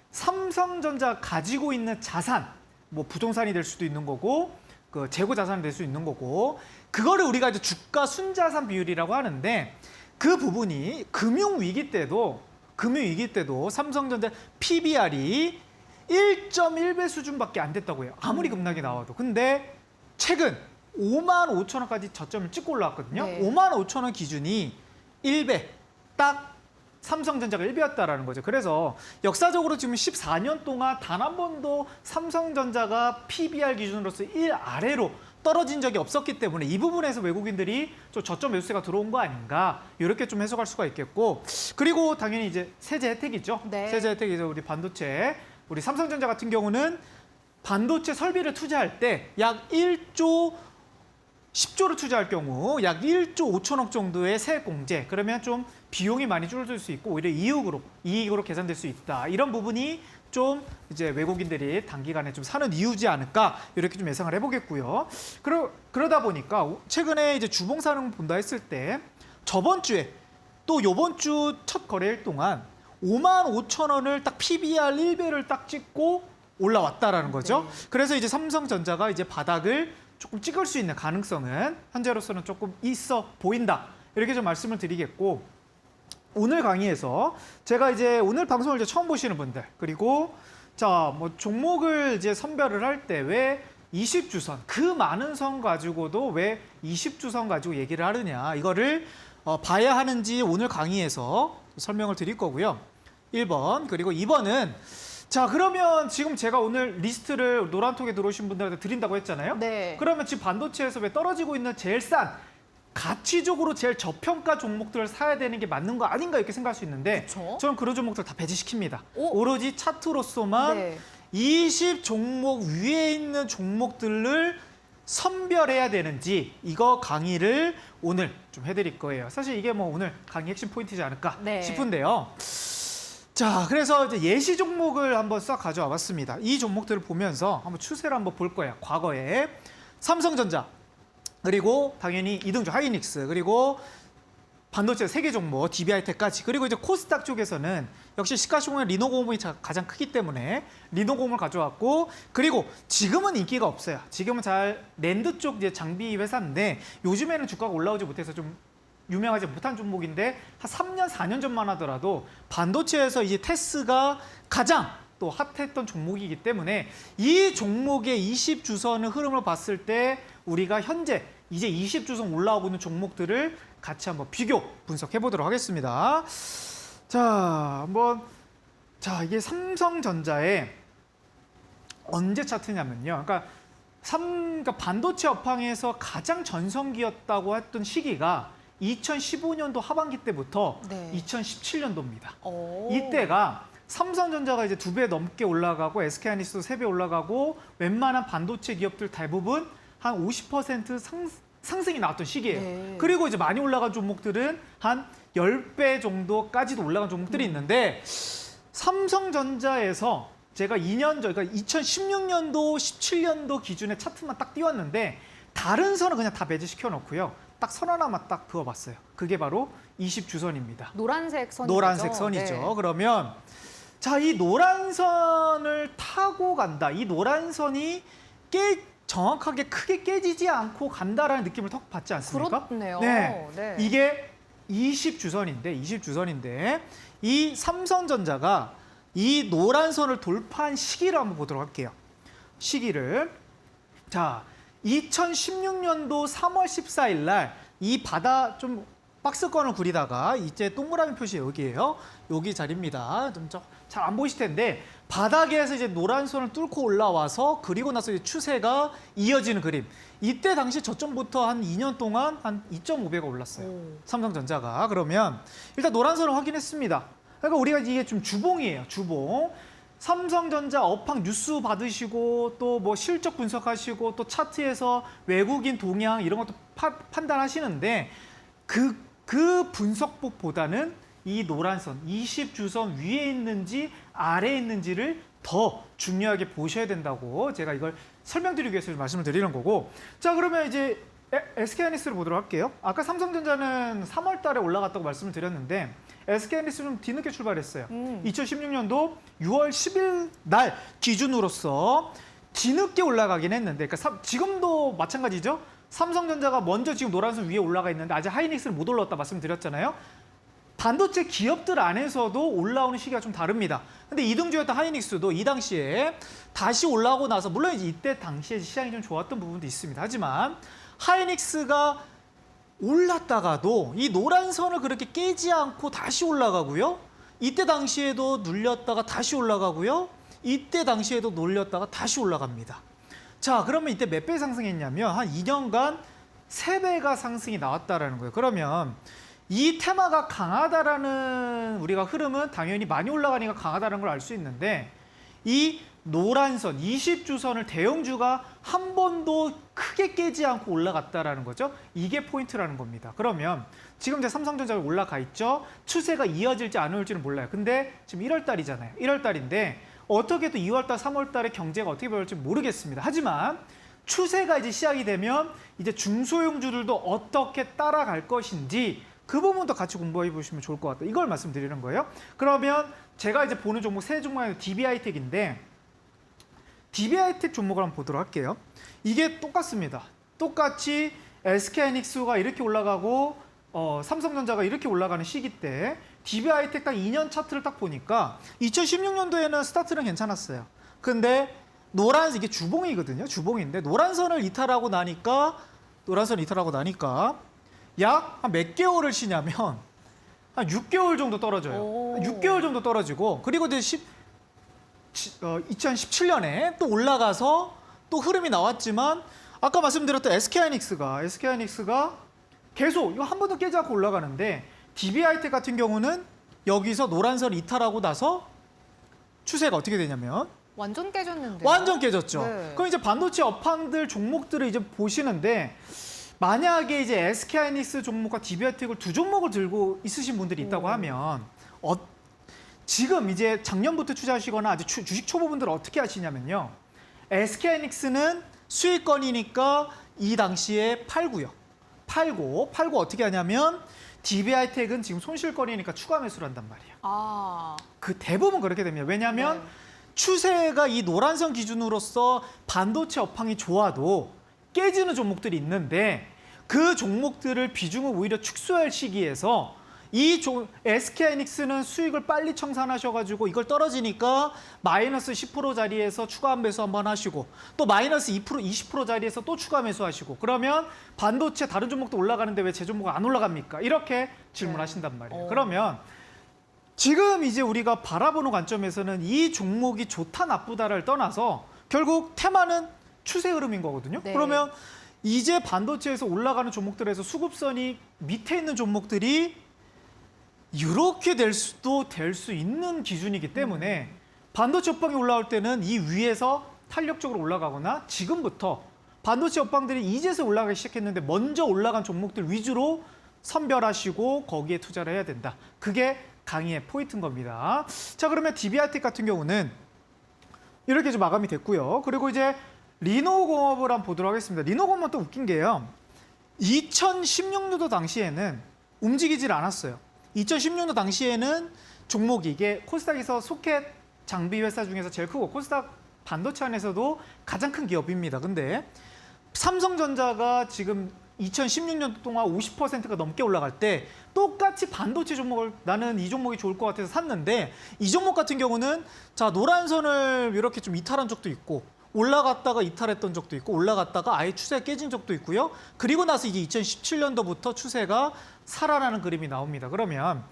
삼성전자 가지고 있는 자산, 뭐 부동산이 될 수도 있는 거고, 그 재고 자산이 될 수 있는 거고, 그거를 우리가 이제 주가 순자산 비율이라고 하는데, 그 부분이 금융위기 때도 삼성전자 PBR이 1.1배 수준밖에 안 됐다고 해요. 아무리 급락이 나와도. 근데 최근 5만 5천 원까지 저점을 찍고 올라왔거든요. 네. 5만 5천 원 기준이 1배, 딱 삼성전자가 1배였다라는 거죠. 그래서 역사적으로 지금 14년 동안 단 한 번도 삼성전자가 PBR 기준으로서 1 아래로 떨어진 적이 없었기 때문에 이 부분에서 외국인들이 좀 저점 매수세가 들어온 거 아닌가, 이렇게 좀 해석할 수가 있겠고, 그리고 당연히 이제 세제 혜택이죠. 네. 세제 혜택이죠. 우리 반도체, 우리 삼성전자 같은 경우는 반도체 설비를 투자할 때 약 1조 10조를 투자할 경우 약 1조 5천억 정도의 세액 공제, 그러면 좀 비용이 많이 줄어들 수 있고 오히려 이익으로 계산될 수 있다. 이런 부분이 좀 이제 외국인들이 단기간에 좀 사는 이유지 않을까, 이렇게 좀 예상을 해보겠고요. 그러다 보니까 최근에 이제 주봉사는 본다 했을 때 저번 주에 또 요번 주 첫 거래일 동안 5만 5천 원을 딱 PBR 1배를 딱 찍고 올라왔다라는 거죠. 네. 그래서 이제 삼성전자가 이제 바닥을 조금 찍을 수 있는 가능성은 현재로서는 조금 있어 보인다. 이렇게 좀 말씀을 드리겠고, 오늘 강의에서 제가 이제 오늘 방송을 이제 처음 보시는 분들, 그리고 자, 뭐 종목을 이제 선별을 할 때 왜 20주선, 그 많은 선 가지고도 왜 20주선 가지고 얘기를 하느냐, 이거를 봐야 하는지 오늘 강의에서 설명을 드릴 거고요. 1번, 그리고 2번은 자, 그러면 지금 제가 오늘 리스트를 노란톡에 들어오신 분들한테 드린다고 했잖아요. 네. 그러면 지금 반도체에서 왜 떨어지고 있는 제일 싼, 가치적으로 제일 저평가 종목들을 사야 되는 게 맞는 거 아닌가, 이렇게 생각할 수 있는데, 그쵸? 저는 그런 종목들 다 배제시킵니다. 오. 오로지 차트로서만 네. 20 종목 위에 있는 종목들을 선별해야 되는지, 이거 강의를 오늘 좀 해드릴 거예요. 사실 이게 뭐 오늘 강의 핵심 포인트지 않을까 네. 싶은데요. 자, 그래서 이제 예시 종목을 한번 싹 가져와 봤습니다. 이 종목들을 보면서 한번 추세를 한번 볼 거예요. 과거에 삼성전자, 그리고 당연히 이등주 하이닉스, 그리고 반도체 3개 종목, DB하이텍까지, 그리고 이제 코스닥 쪽에서는 역시 시가총액 리노공업이 가장 크기 때문에 리노공업을 가져왔고, 그리고 지금은 인기가 없어요. 지금은 잘 랜드 쪽 이제 장비 회사인데 요즘에는 주가가 올라오지 못해서 좀 유명하지 못한 종목인데, 한 3년, 4년 전만 하더라도 반도체에서 이제 테스가 가장 또 핫했던 종목이기 때문에 이 종목의 20주선의 흐름을 봤을 때 우리가 현재 이제 20주선 올라오고 있는 종목들을 같이 한번 비교 분석해 보도록 하겠습니다. 자, 이게 삼성전자의 언제 차트냐면요. 그러니까 반도체 업황에서 가장 전성기였다고 했던 시기가 2015년도 하반기 때부터 네. 2017년도입니다. 오. 이때가 삼성전자가 이제 2배 넘게 올라가고 SK하이닉스도 3배 올라가고 웬만한 반도체 기업들 대부분 한 50% 상승이 나왔던 시기예요. 네. 그리고 이제 많이 올라간 종목들은 한 10배 정도까지도 올라간 종목들이 있는데 삼성전자에서 제가 2년 전, 그러니까 2016년도, 17년도 기준의 차트만 딱 띄웠는데 다른 선은 그냥 다 매제시켜 놓고요. 딱 선 하나만 딱 그어봤어요. 그게 바로 20주선입니다. 노란색 선이죠. 노란색 선이죠. 네. 그러면 자, 이 노란 선을 타고 간다. 이 노란 선이 정확하게 크게 깨지지 않고 간다라는 느낌을 턱 받지 않습니까? 그렇네요. 네. 네. 이게 20주선인데 이 삼성전자가 이 노란 선을 돌파한 시기를 한번 보도록 할게요. 시기를. 자, 2016년도 3월 14일 날 이 바다 좀 박스권을 그리다가 이제 동그라미 표시 여기예요. 여기 자리입니다. 좀 잘 안 보이실 텐데 바닥에서 이제 노란 선을 뚫고 올라와서 그리고 나서 이제 추세가 이어지는 그림. 이때 당시 저점부터 한 2년 동안 한 2.5배가 올랐어요. 삼성전자가. 그러면 일단 노란 선을 확인했습니다. 그러니까 우리가 이게 좀 주봉이에요. 주봉. 삼성전자 업황 뉴스 받으시고 또 뭐 실적 분석하시고 또 차트에서 외국인 동향 이런 것도 판단하시는데 그 분석법보다는 이 노란선 20주선 위에 있는지 아래에 있는지를 더 중요하게 보셔야 된다고 제가 이걸 설명드리기 위해서 말씀을 드리는 거고. 자, 그러면 이제 SK하이닉스를 보도록 할게요. 아까 삼성전자는 3월 달에 올라갔다고 말씀을 드렸는데 SK하이닉스는 뒤늦게 출발했어요. 2016년도 6월 10일 날 기준으로서 뒤늦게 올라가긴 했는데 그러니까 지금도 마찬가지죠. 삼성전자가 먼저 지금 노란선 위에 올라가 있는데 아직 하이닉스는 못 올라왔다 말씀드렸잖아요. 반도체 기업들 안에서도 올라오는 시기가 좀 다릅니다. 근데 2등주였던 하이닉스도 이 당시에 다시 올라오고 나서 물론 이제 이때 당시에 시장이 좀 좋았던 부분도 있습니다. 하지만 하이닉스가 올랐다가도 이 노란 선을 그렇게 깨지 않고 다시 올라가고요. 이때 당시에도 눌렸다가 다시 올라가고요. 이때 당시에도 눌렸다가 다시 올라갑니다. 자, 그러면 이때 몇 배 상승했냐면 한 2년간 3배가 상승이 나왔다라는 거예요. 그러면 이 테마가 강하다라는 우리가 흐름은 당연히 많이 올라가니까 강하다는 걸 알 수 있는데 이 노란선 20주선을 대형주가 한 번도 크게 깨지 않고 올라갔다라는 거죠. 이게 포인트라는 겁니다. 그러면 지금 이제 삼성전자가 올라가 있죠. 추세가 이어질지 안 올지는 몰라요. 근데 지금 1월 달이잖아요. 1월 달인데 어떻게 또 2월 달, 3월 달에 경제가 어떻게 변할지 모르겠습니다. 하지만 추세가 이제 시작이 되면 이제 중소형주들도 어떻게 따라갈 것인지 그 부분도 같이 공부해 보시면 좋을 것 같다. 이걸 말씀드리는 거예요. 그러면 제가 이제 보는 종목 세 종목이 DB하이텍인데 DB하이텍 종목을 한번 보도록 할게요. 이게 똑같습니다. 똑같이 SK하이닉스가 이렇게 올라가고 삼성전자가 이렇게 올라가는 시기 때 DB하이텍 딱 2년 차트를 딱 보니까 2016년도에는 스타트는 괜찮았어요. 근데 노란색 이게 주봉이거든요. 주봉인데 노란선을 이탈하고 나니까 약 한 몇 개월을 쉬냐면 한 6개월 정도 떨어져요. 6개월 정도 떨어지고 그리고 이제 2017년에 또 올라가서 또 흐름이 나왔지만 아까 말씀드렸던 SK하이닉스가 계속 이거 한 번도 깨지 않고 올라가는데 DB하이텍 같은 경우는 여기서 노란선을 이탈하고 나서 추세가 어떻게 되냐면 완전 깨졌는데요. 완전 깨졌죠. 네. 그럼 이제 반도체 업황들 종목들을 이제 보시는데 만약에 이제 SK하이닉스 종목과 DB하이텍을 두 종목을 들고 있으신 분들이 있다고 하면 지금 이제 작년부터 투자하시거나 아직 주식 초보분들은 어떻게 하시냐면요. SK하이닉스는 수익권이니까 이 당시에 팔고 어떻게 하냐면 DB하이텍은 지금 손실권이니까 추가 매수를 한단 말이에요. 아, 그 대부분 그렇게 됩니다. 왜냐하면 네. 추세가 이 노란선 기준으로서 반도체 업황이 좋아도 깨지는 종목들이 있는데 그 종목들을 비중을 오히려 축소할 시기에서 SK하이닉스는 수익을 빨리 청산하셔가지고 이걸 떨어지니까 마이너스 10% 자리에서 추가 매수 한번 하시고 또 마이너스 2%, 20% 자리에서 또 추가 매수하시고 그러면 반도체 다른 종목도 올라가는데 왜 제 종목은 안 올라갑니까? 이렇게 질문하신단 말이에요. 그러면 지금 이제 우리가 바라보는 관점에서는 이 종목이 좋다 나쁘다를 떠나서 결국 테마는 추세 흐름인 거거든요. 네. 그러면 이제 반도체에서 올라가는 종목들에서 수급선이 밑에 있는 종목들이 이렇게 될 수도 될 수 있는 기준이기 때문에 반도체 업황이 올라올 때는 이 위에서 탄력적으로 올라가거나 지금부터 반도체 업황들이 이제서 올라가기 시작했는데 먼저 올라간 종목들 위주로 선별하시고 거기에 투자를 해야 된다. 그게 강의의 포인트인 겁니다. 자, 그러면 DBIT 같은 경우는 이렇게 좀 마감이 됐고요. 그리고 이제 리노공업을 한번 보도록 하겠습니다. 리노공업은 또 웃긴 게요. 2016년도 당시에는 움직이질 않았어요. 2016년도 당시에는 종목이 이게 코스닥에서 소켓 장비 회사 중에서 제일 크고 코스닥 반도체 안에서도 가장 큰 기업입니다. 근데 삼성전자가 지금 2016년 동안 50%가 넘게 올라갈 때 똑같이 반도체 종목을 나는 이 종목이 좋을 것 같아서 샀는데 이 종목 같은 경우는 자 노란 선을 이렇게 좀 이탈한 적도 있고 올라갔다가 이탈했던 적도 있고 올라갔다가 아예 추세가 깨진 적도 있고요. 그리고 나서 이제 2017년도부터 추세가 살아나는 그림이 나옵니다. 그러면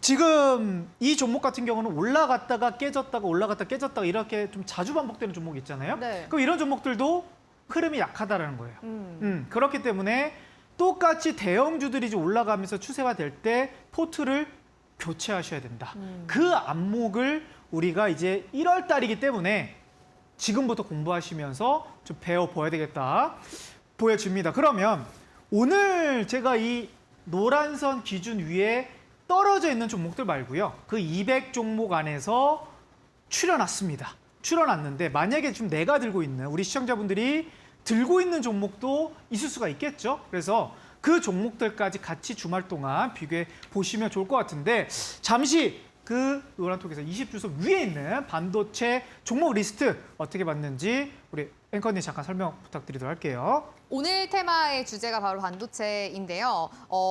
지금 이 종목 같은 경우는 올라갔다가 깨졌다가 올라갔다가 깨졌다가 이렇게 좀 자주 반복되는 종목이 있잖아요. 네. 그럼 이런 종목들도 흐름이 약하다라는 거예요. 그렇기 때문에 똑같이 대형주들이 이제 올라가면서 추세가 될 때 포트를 교체하셔야 된다. 그 안목을 우리가 이제 1월 달이기 때문에 지금부터 공부하시면서 좀 배워봐야 되겠다. 보여집니다. 그러면 오늘 제가 이 노란선 기준 위에 떨어져 있는 종목들 말고요. 그 200 종목 안에서 추려놨습니다. 추려놨는데 만약에 좀 내가 들고 있는 우리 시청자분들이 들고 있는 종목도 있을 수가 있겠죠. 그래서 그 종목들까지 같이 주말 동안 비교해 보시면 좋을 것 같은데 잠시 그 노란톡에서 20주소 위에 있는 반도체 종목 리스트 어떻게 봤는지 우리 앵커님 잠깐 설명 부탁드리도록 할게요. 오늘 테마의 주제가 바로 반도체인데요.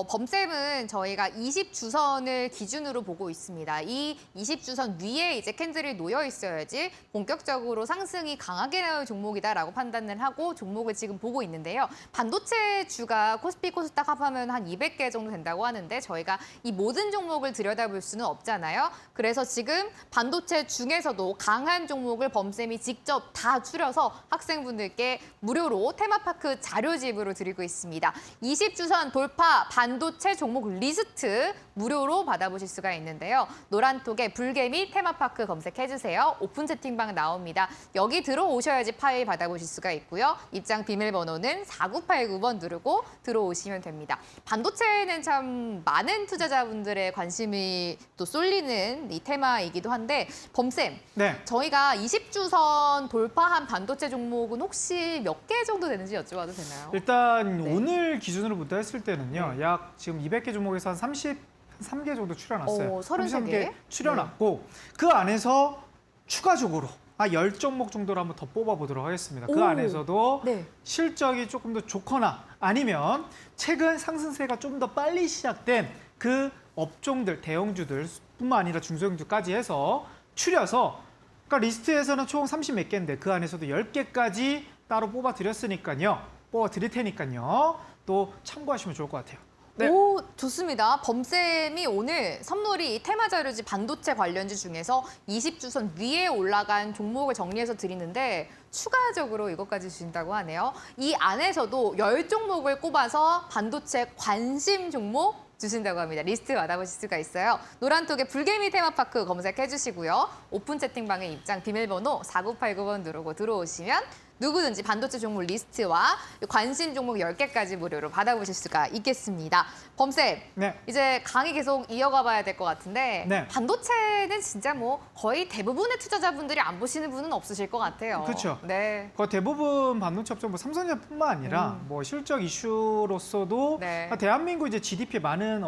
범쌤은 저희가 20주선을 기준으로 보고 있습니다. 이 20주선 위에 이제 캔들이 놓여 있어야지 본격적으로 상승이 강하게 나올 종목이다라고 판단을 하고 종목을 지금 보고 있는데요. 반도체 주가 코스피 코스닥 합하면 한 200개 정도 된다고 하는데 저희가 이 모든 종목을 들여다볼 수는 없잖아요. 그래서 지금 반도체 중에서도 강한 종목을 범쌤이 직접 다 추려서 학생분들께 무료로 테마파크 자료집으로 드리고 있습니다. 20주선 돌파 반도체 종목 리스트 무료로 받아보실 수가 있는데요. 노란톡에 불개미 테마파크 검색해주세요. 오픈 채팅방 나옵니다. 여기 들어오셔야지 파일 받아보실 수가 있고요. 입장 비밀번호는 4989번 누르고 들어오시면 됩니다. 반도체는 참 많은 투자자분들의 관심이 또 쏠리는 이 테마이기도 한데 범쌤, 네. 저희가 20주선 돌파한 반도체 종목은 혹시 몇 개 정도 되는지 여쭤봐도 되나요? 일단 네. 오늘 기준으로부터 했을 때는요. 약 지금 200개 종목에서 한 33개 정도 출연났어요. 33개? 출연났고 그 안에서 추가적으로 10종목 정도를 한번 더 뽑아보도록 하겠습니다. 그 오. 안에서도 네. 실적이 조금 더 좋거나 아니면 최근 상승세가 좀 더 빨리 시작된 그 업종들, 대형주들 뿐만 아니라 중소형주까지 해서 추려서 그러니까 리스트에서는 총 30몇 개인데 그 안에서도 10개까지 따로 뽑아드렸으니까요. 뽑아드릴 테니까요. 또 참고하시면 좋을 것 같아요. 네. 오, 좋습니다. 범쌤이 오늘 선물이 테마 자료지 반도체 관련주 중에서 20주선 위에 올라간 종목을 정리해서 드리는데 추가적으로 이것까지 주신다고 하네요. 이 안에서도 10종목을 꼽아서 반도체 관심 종목 주신다고 합니다. 리스트 받아보실 수가 있어요. 노란톡에 불개미 테마파크 검색해 주시고요. 오픈 채팅방에 입장 비밀번호 4989번 누르고 들어오시면 누구든지 반도체 종목 리스트와 관심 종목 10개까지 무료로 받아보실 수가 있겠습니다. 범쌤, 네. 이제 강의 계속 이어가 봐야 될 것 같은데 네. 반도체는 진짜 뭐 거의 대부분의 투자자분들이 안 보시는 분은 없으실 것 같아요. 그렇죠. 네. 거의 대부분 반도체 업종, 뭐 삼성전자뿐만 아니라 뭐 실적 이슈로서도 네. 대한민국 이제 GDP에 많은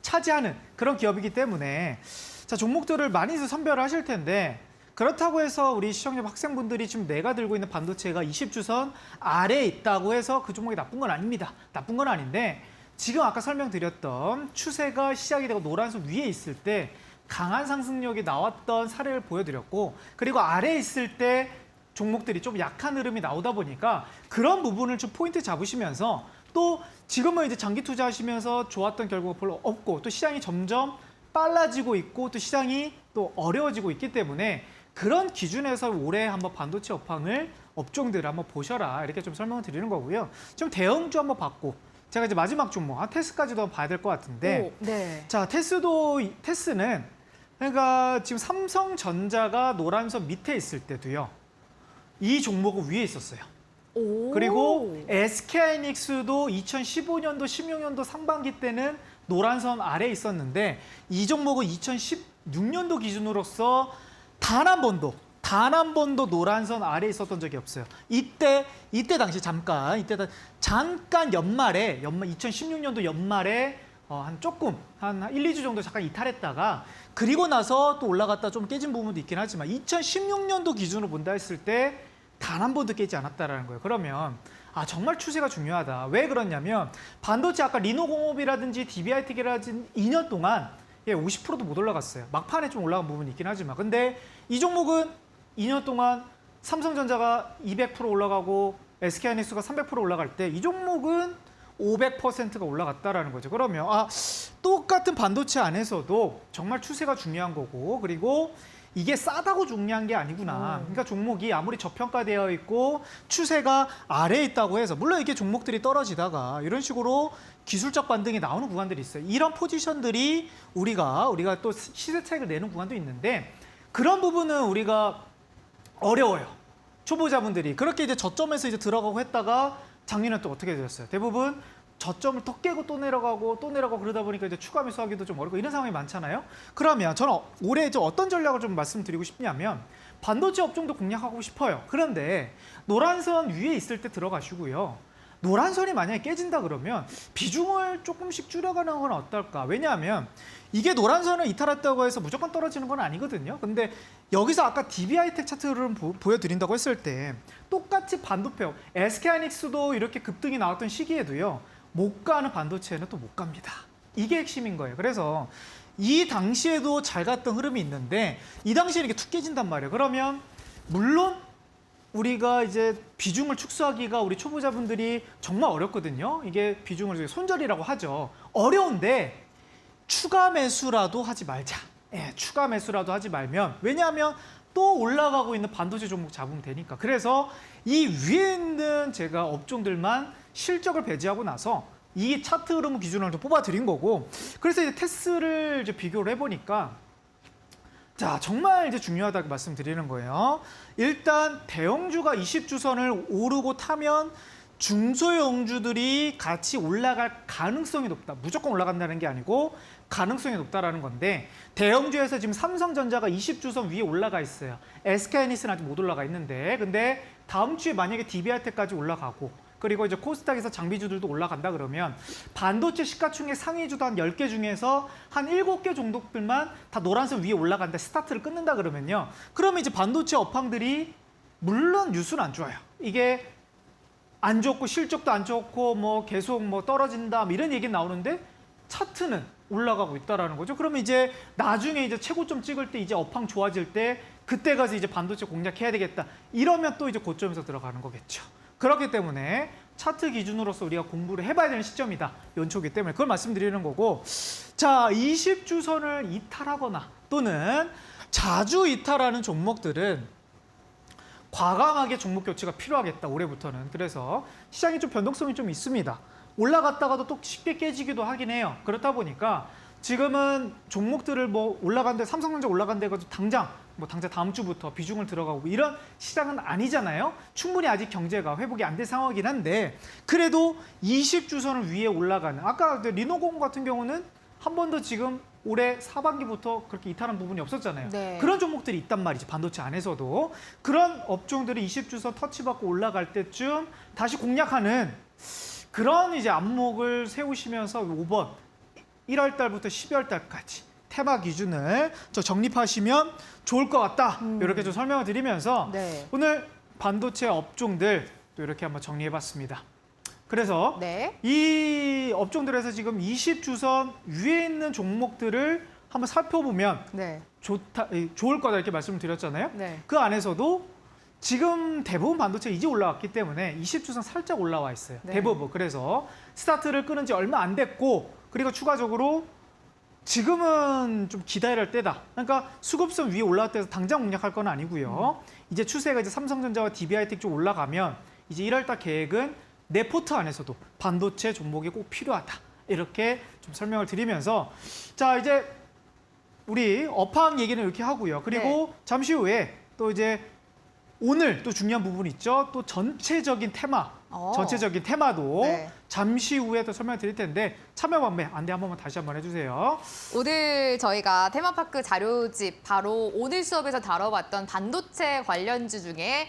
차지하는 그런 기업이기 때문에 자 종목들을 많이 선별을 하실 텐데 그렇다고 해서 우리 시청자 학생분들이 지금 내가 들고 있는 반도체가 20주선 아래에 있다고 해서 그 종목이 나쁜 건 아닙니다. 나쁜 건 아닌데 지금 아까 설명드렸던 추세가 시작이 되고 노란선 위에 있을 때 강한 상승력이 나왔던 사례를 보여드렸고 그리고 아래에 있을 때 종목들이 좀 약한 흐름이 나오다 보니까 그런 부분을 좀 포인트 잡으시면서 또 지금은 이제 장기 투자하시면서 좋았던 결과가 별로 없고 또 시장이 점점 빨라지고 있고 또 시장이 또 어려워지고 있기 때문에 그런 기준에서 올해 한번 반도체 업황을 업종들을 한번 보셔라 이렇게 좀 설명을 드리는 거고요. 좀 대형주 한번 봤고 제가 이제 마지막 종목, 테스까지도 한번 봐야 될 것 같은데, 오, 네. 자, 테스는 그러니까 지금 삼성전자가 노란선 밑에 있을 때도요, 이 종목은 위에 있었어요. 오. 그리고 SK하이닉스도 2015년도, 16년도 상반기 때는 노란선 아래에 있었는데 이 종목은 2016년도 기준으로서 단 한 번도 노란선 아래에 있었던 적이 없어요. 이때 당시 잠깐 연말에 2016년도 연말에 한 1, 2주 정도 잠깐 이탈했다가 그리고 나서 또 올라갔다 좀 깨진 부분도 있긴 하지만 2016년도 기준으로 본다 했을 때 단 한 번도 깨지 않았다라는 거예요. 그러면 정말 추세가 중요하다. 왜 그러냐면 반도체 아까 리노공업이라든지 DB하이텍이라든지 2년 동안 50%도 못 올라갔어요. 막판에 좀 올라간 부분이 있긴 하지만 근데 이 종목은 2년 동안 삼성전자가 200% 올라가고 SK하이닉스가 300% 올라갈 때 이 종목은 500%가 올라갔다라는 거죠. 그러면 똑같은 반도체 안에서도 정말 추세가 중요한 거고 그리고 이게 싸다고 중요한 게 아니구나. 그러니까 종목이 아무리 저평가되어 있고 추세가 아래에 있다고 해서 물론 이렇게 종목들이 떨어지다가 이런 식으로 기술적 반등이 나오는 구간들이 있어요. 이런 포지션들이 우리가 또 시세 차익을 내는 구간도 있는데 그런 부분은 우리가 어려워요. 초보자분들이 그렇게 이제 저점에서 이제 들어가고 했다가 작년에 또 어떻게 되었어요? 대부분 저점을 더 깨고 또 내려가고 그러다 보니까 이제 추가 매수하기도 좀 어렵고 이런 상황이 많잖아요. 그러면 저는 올해 이제 어떤 전략을 좀 말씀드리고 싶냐면 반도체 업종도 공략하고 싶어요. 그런데 노란선 위에 있을 때 들어가시고요. 노란선이 만약에 깨진다 그러면 비중을 조금씩 줄여가는 건 어떨까? 왜냐하면 이게 노란선을 이탈했다고 해서 무조건 떨어지는 건 아니거든요. 근데 여기서 아까 DB하이텍 차트를 보여드린다고 했을 때 똑같이 반도체, SK하이닉스도 이렇게 급등이 나왔던 시기에도요. 못 가는 반도체는 또 못 갑니다. 이게 핵심인 거예요. 그래서 이 당시에도 잘 갔던 흐름이 있는데 이 당시에는 이게 툭 깨진단 말이에요. 그러면 물론 우리가 이제 비중을 축소하기가 우리 초보자분들이 정말 어렵거든요. 이게 비중을 손절이라고 하죠. 어려운데 추가 매수라도 하지 말자. 추가 매수라도 하지 말면 왜냐하면 또 올라가고 있는 반도체 종목 잡으면 되니까. 그래서 이 위에 있는 제가 업종들만 실적을 배제하고 나서 이 차트 흐름 기준으로 좀 뽑아드린 거고 그래서 이제 테스를 이제 비교를 해보니까 자 정말 이제 중요하다고 말씀드리는 거예요. 일단 대형주가 20주선을 오르고 타면 중소형주들이 같이 올라갈 가능성이 높다. 무조건 올라간다는 게 아니고 가능성이 높다라는 건데 대형주에서 지금 삼성전자가 20주선 위에 올라가 있어요. SK하이닉스는 아직 못 올라가 있는데 근데 다음 주에 만약에 DB하이텍까지 올라가고 그리고 이제 코스닥에서 장비주들도 올라간다 그러면 반도체 시가총액 상위주도 한 10개 중에서 한 7개 정도들만 다 노란선 위에 올라간다 스타트를 끊는다 그러면요. 그러면 이제 반도체 업황들이 물론 뉴스는 안 좋아요. 이게 안 좋고 실적도 안 좋고 뭐 계속 뭐 떨어진다 뭐 이런 얘기 나오는데 차트는 올라가고 있다라는 거죠. 그러면 이제 나중에 이제 최고점 찍을 때 이제 업황 좋아질 때 그때 가서 이제 반도체 공략해야 되겠다. 이러면 또 이제 고점에서 들어가는 거겠죠. 그렇기 때문에 차트 기준으로서 우리가 공부를 해봐야 되는 시점이다. 연초기 때문에 그걸 말씀드리는 거고 자 20주선을 이탈하거나 또는 자주 이탈하는 종목들은 과감하게 종목 교체가 필요하겠다. 올해부터는. 그래서 시장이 좀 변동성이 좀 있습니다. 올라갔다가도 또 쉽게 깨지기도 하긴 해요. 그렇다 보니까 지금은 종목들을 뭐 올라간데 삼성전자 올라간데 해가지고 당장 다음 주부터 비중을 들어가고 이런 시장은 아니잖아요. 충분히 아직 경제가 회복이 안 된 상황이긴 한데 그래도 20주선을 위에 올라가는 아까 리노공 같은 경우는 한 번도 지금 올해 사반기부터 그렇게 이탈한 부분이 없었잖아요. 네. 그런 종목들이 있단 말이지. 반도체 안에서도. 그런 업종들이 20주선 터치받고 올라갈 때쯤 다시 공략하는 그런 이제 안목을 세우시면서 5번 1월 달부터 12월 달까지 테마 기준을 정립하시면 좋을 것 같다. 이렇게 좀 설명을 드리면서 네. 오늘 반도체 업종들 또 이렇게 한번 정리해봤습니다. 그래서 네. 이 업종들에서 지금 20주선 위에 있는 종목들을 한번 살펴보면 네. 좋을 거다 이렇게 말씀을 드렸잖아요. 네. 그 안에서도 지금 대부분 반도체 이제 올라왔기 때문에 20주선 살짝 올라와 있어요. 네. 대부분. 그래서 스타트를 끊은 지 얼마 안 됐고 그리고 추가적으로 지금은 좀 기다려야 할 때다. 그러니까 수급선 위에 올라왔다 해서 당장 공략할 건 아니고요. 이제 추세가 이제 삼성전자와 DB하이텍 쪽 올라가면 이제 1월 달 계획은 내 포트 안에서도 반도체 종목이 꼭 필요하다. 이렇게 좀 설명을 드리면서 자 이제 우리 업황 얘기는 이렇게 하고요. 그리고 잠시 후에 또 이제 오늘 또 중요한 부분이 있죠. 또 전체적인 테마도 네. 잠시 후에 또 설명드릴 텐데 참여 방법 안내 한 번만 다시 한번 해주세요. 오늘 저희가 테마파크 자료집 바로 오늘 수업에서 다뤄봤던 반도체 관련주 중에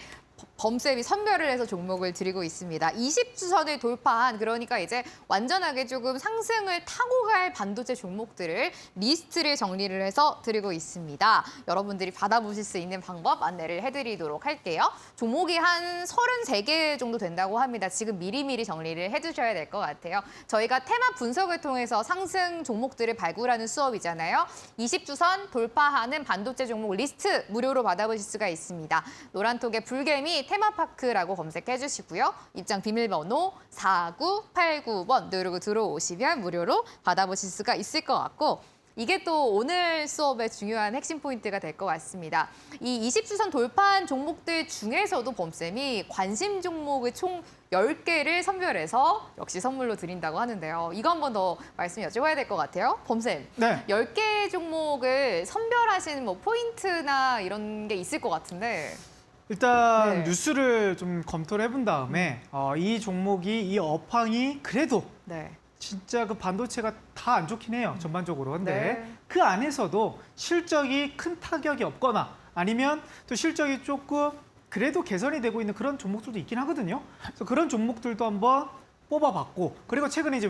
범쌤이 선별을 해서 종목을 드리고 있습니다. 20주선을 돌파한 그러니까 이제 완전하게 조금 상승을 타고 갈 반도체 종목들을 리스트를 정리를 해서 드리고 있습니다. 여러분들이 받아보실 수 있는 방법 안내를 해드리도록 할게요. 종목이 한 33개 정도 된다고 합니다. 지금 미리미리 정리를 해두셔야 될 것 같아요. 저희가 테마 분석을 통해서 상승 종목들을 발굴하는 수업이잖아요. 20주선 돌파하는 반도체 종목 리스트 무료로 받아보실 수가 있습니다. 노란톡에 불개미 테마파크라고 검색해 주시고요. 입장 비밀번호 4989번 누르고 들어오시면 무료로 받아보실 수가 있을 것 같고 이게 또 오늘 수업의 중요한 핵심 포인트가 될 것 같습니다. 이 20주선 돌파한 종목들 중에서도 범쌤이 관심 종목을 총 10개를 선별해서 역시 선물로 드린다고 하는데요. 이거 한 번 더 말씀 여쭤봐야 될 것 같아요. 범쌤, 네. 10개 종목을 선별하시는 뭐 포인트나 이런 게 있을 것 같은데 일단 네. 뉴스를 좀 검토를 해본 다음에 이 종목이 이 업황이 그래도 네. 진짜 그 반도체가 다 안 좋긴 해요. 전반적으로. 근데 네. 그 안에서도 실적이 큰 타격이 없거나 아니면 또 실적이 조금 그래도 개선이 되고 있는 그런 종목들도 있긴 하거든요. 그래서 그런 종목들도 한번 뽑아봤고 그리고 최근에 이제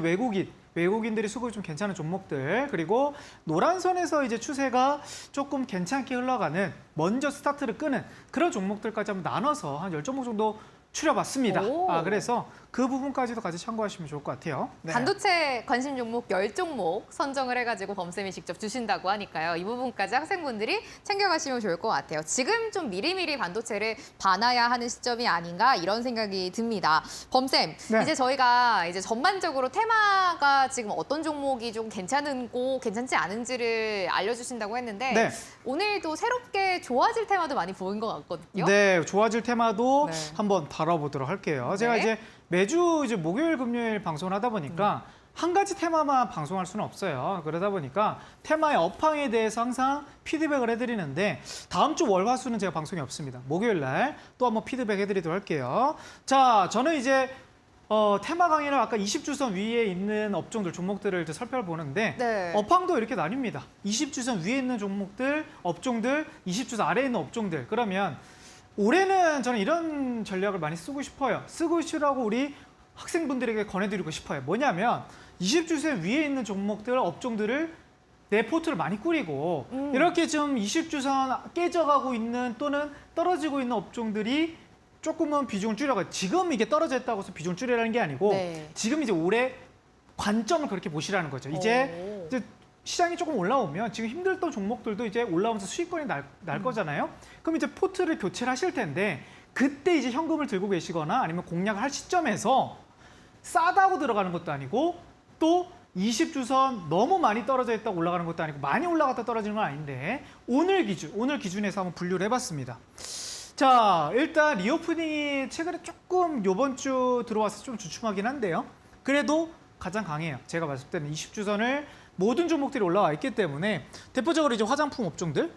외국인들이 수급이 좀 괜찮은 종목들 그리고 노란선에서 이제 추세가 조금 괜찮게 흘러가는 먼저 스타트를 끄는 그런 종목들까지 한번 나눠서 한 10종목 정도 추려봤습니다. 오. 그래서 그 부분까지도 같이 참고하시면 좋을 것 같아요. 네. 반도체 관심 종목 10종목 선정을 해가지고 범쌤이 직접 주신다고 하니까요. 이 부분까지 학생분들이 챙겨가시면 좋을 것 같아요. 지금 좀 미리미리 반도체를 봐놔야 하는 시점이 아닌가 이런 생각이 듭니다. 범쌤, 네. 이제 저희가 이제 전반적으로 테마가 지금 어떤 종목이 좀 괜찮은고 괜찮지 않은지를 알려주신다고 했는데 네. 오늘도 새롭게 좋아질 테마도 많이 보인 것 같거든요. 네, 좋아질 테마도 네. 한번 다뤄보도록 할게요. 제가 네. 이제 매주 이제 목요일, 금요일 방송을 하다 보니까 한 가지 테마만 방송할 수는 없어요. 그러다 보니까 테마의 업황에 대해서 항상 피드백을 해드리는데 다음 주 월, 화, 수는 제가 방송이 없습니다. 목요일 날 또 한번 피드백 해드리도록 할게요. 자, 저는 이제 테마 강의를 아까 20주선 위에 있는 업종들, 종목들을 이제 살펴보는데 네. 업황도 이렇게 나뉩니다. 20주선 위에 있는 종목들, 업종들, 20주선 아래에 있는 업종들. 그러면 올해는 저는 이런 전략을 많이 쓰고 싶어요. 쓰고 싶으라고 우리 학생분들에게 권해드리고 싶어요. 뭐냐면 20주선 위에 있는 종목들, 업종들을 내 포트를 많이 꾸리고 이렇게 좀 20주선 깨져가고 있는 또는 떨어지고 있는 업종들이 조금은 비중을 줄여가요. 지금 이게 떨어졌다고 해서 비중을 줄이라는 게 아니고 네. 지금 이제 올해 관점을 그렇게 보시라는 거죠. 이제 시장이 조금 올라오면 지금 힘들던 종목들도 이제 올라오면서 수익권이 날 거잖아요. 그럼 이제 포트를 교체를 하실 텐데 그때 이제 현금을 들고 계시거나 아니면 공략을 할 시점에서 싸다고 들어가는 것도 아니고 또 20주선 너무 많이 떨어져 있다고 올라가는 것도 아니고 많이 올라갔다 떨어지는 건 아닌데 오늘 기준에서 한번 분류를 해봤습니다. 자, 일단 리오프닝이 최근에 조금 요번 주 들어와서 좀 주춤하긴 한데요. 그래도 가장 강해요. 제가 봤을 때는 20주선을 모든 종목들이 올라와 있기 때문에 대표적으로 이제 화장품 업종들,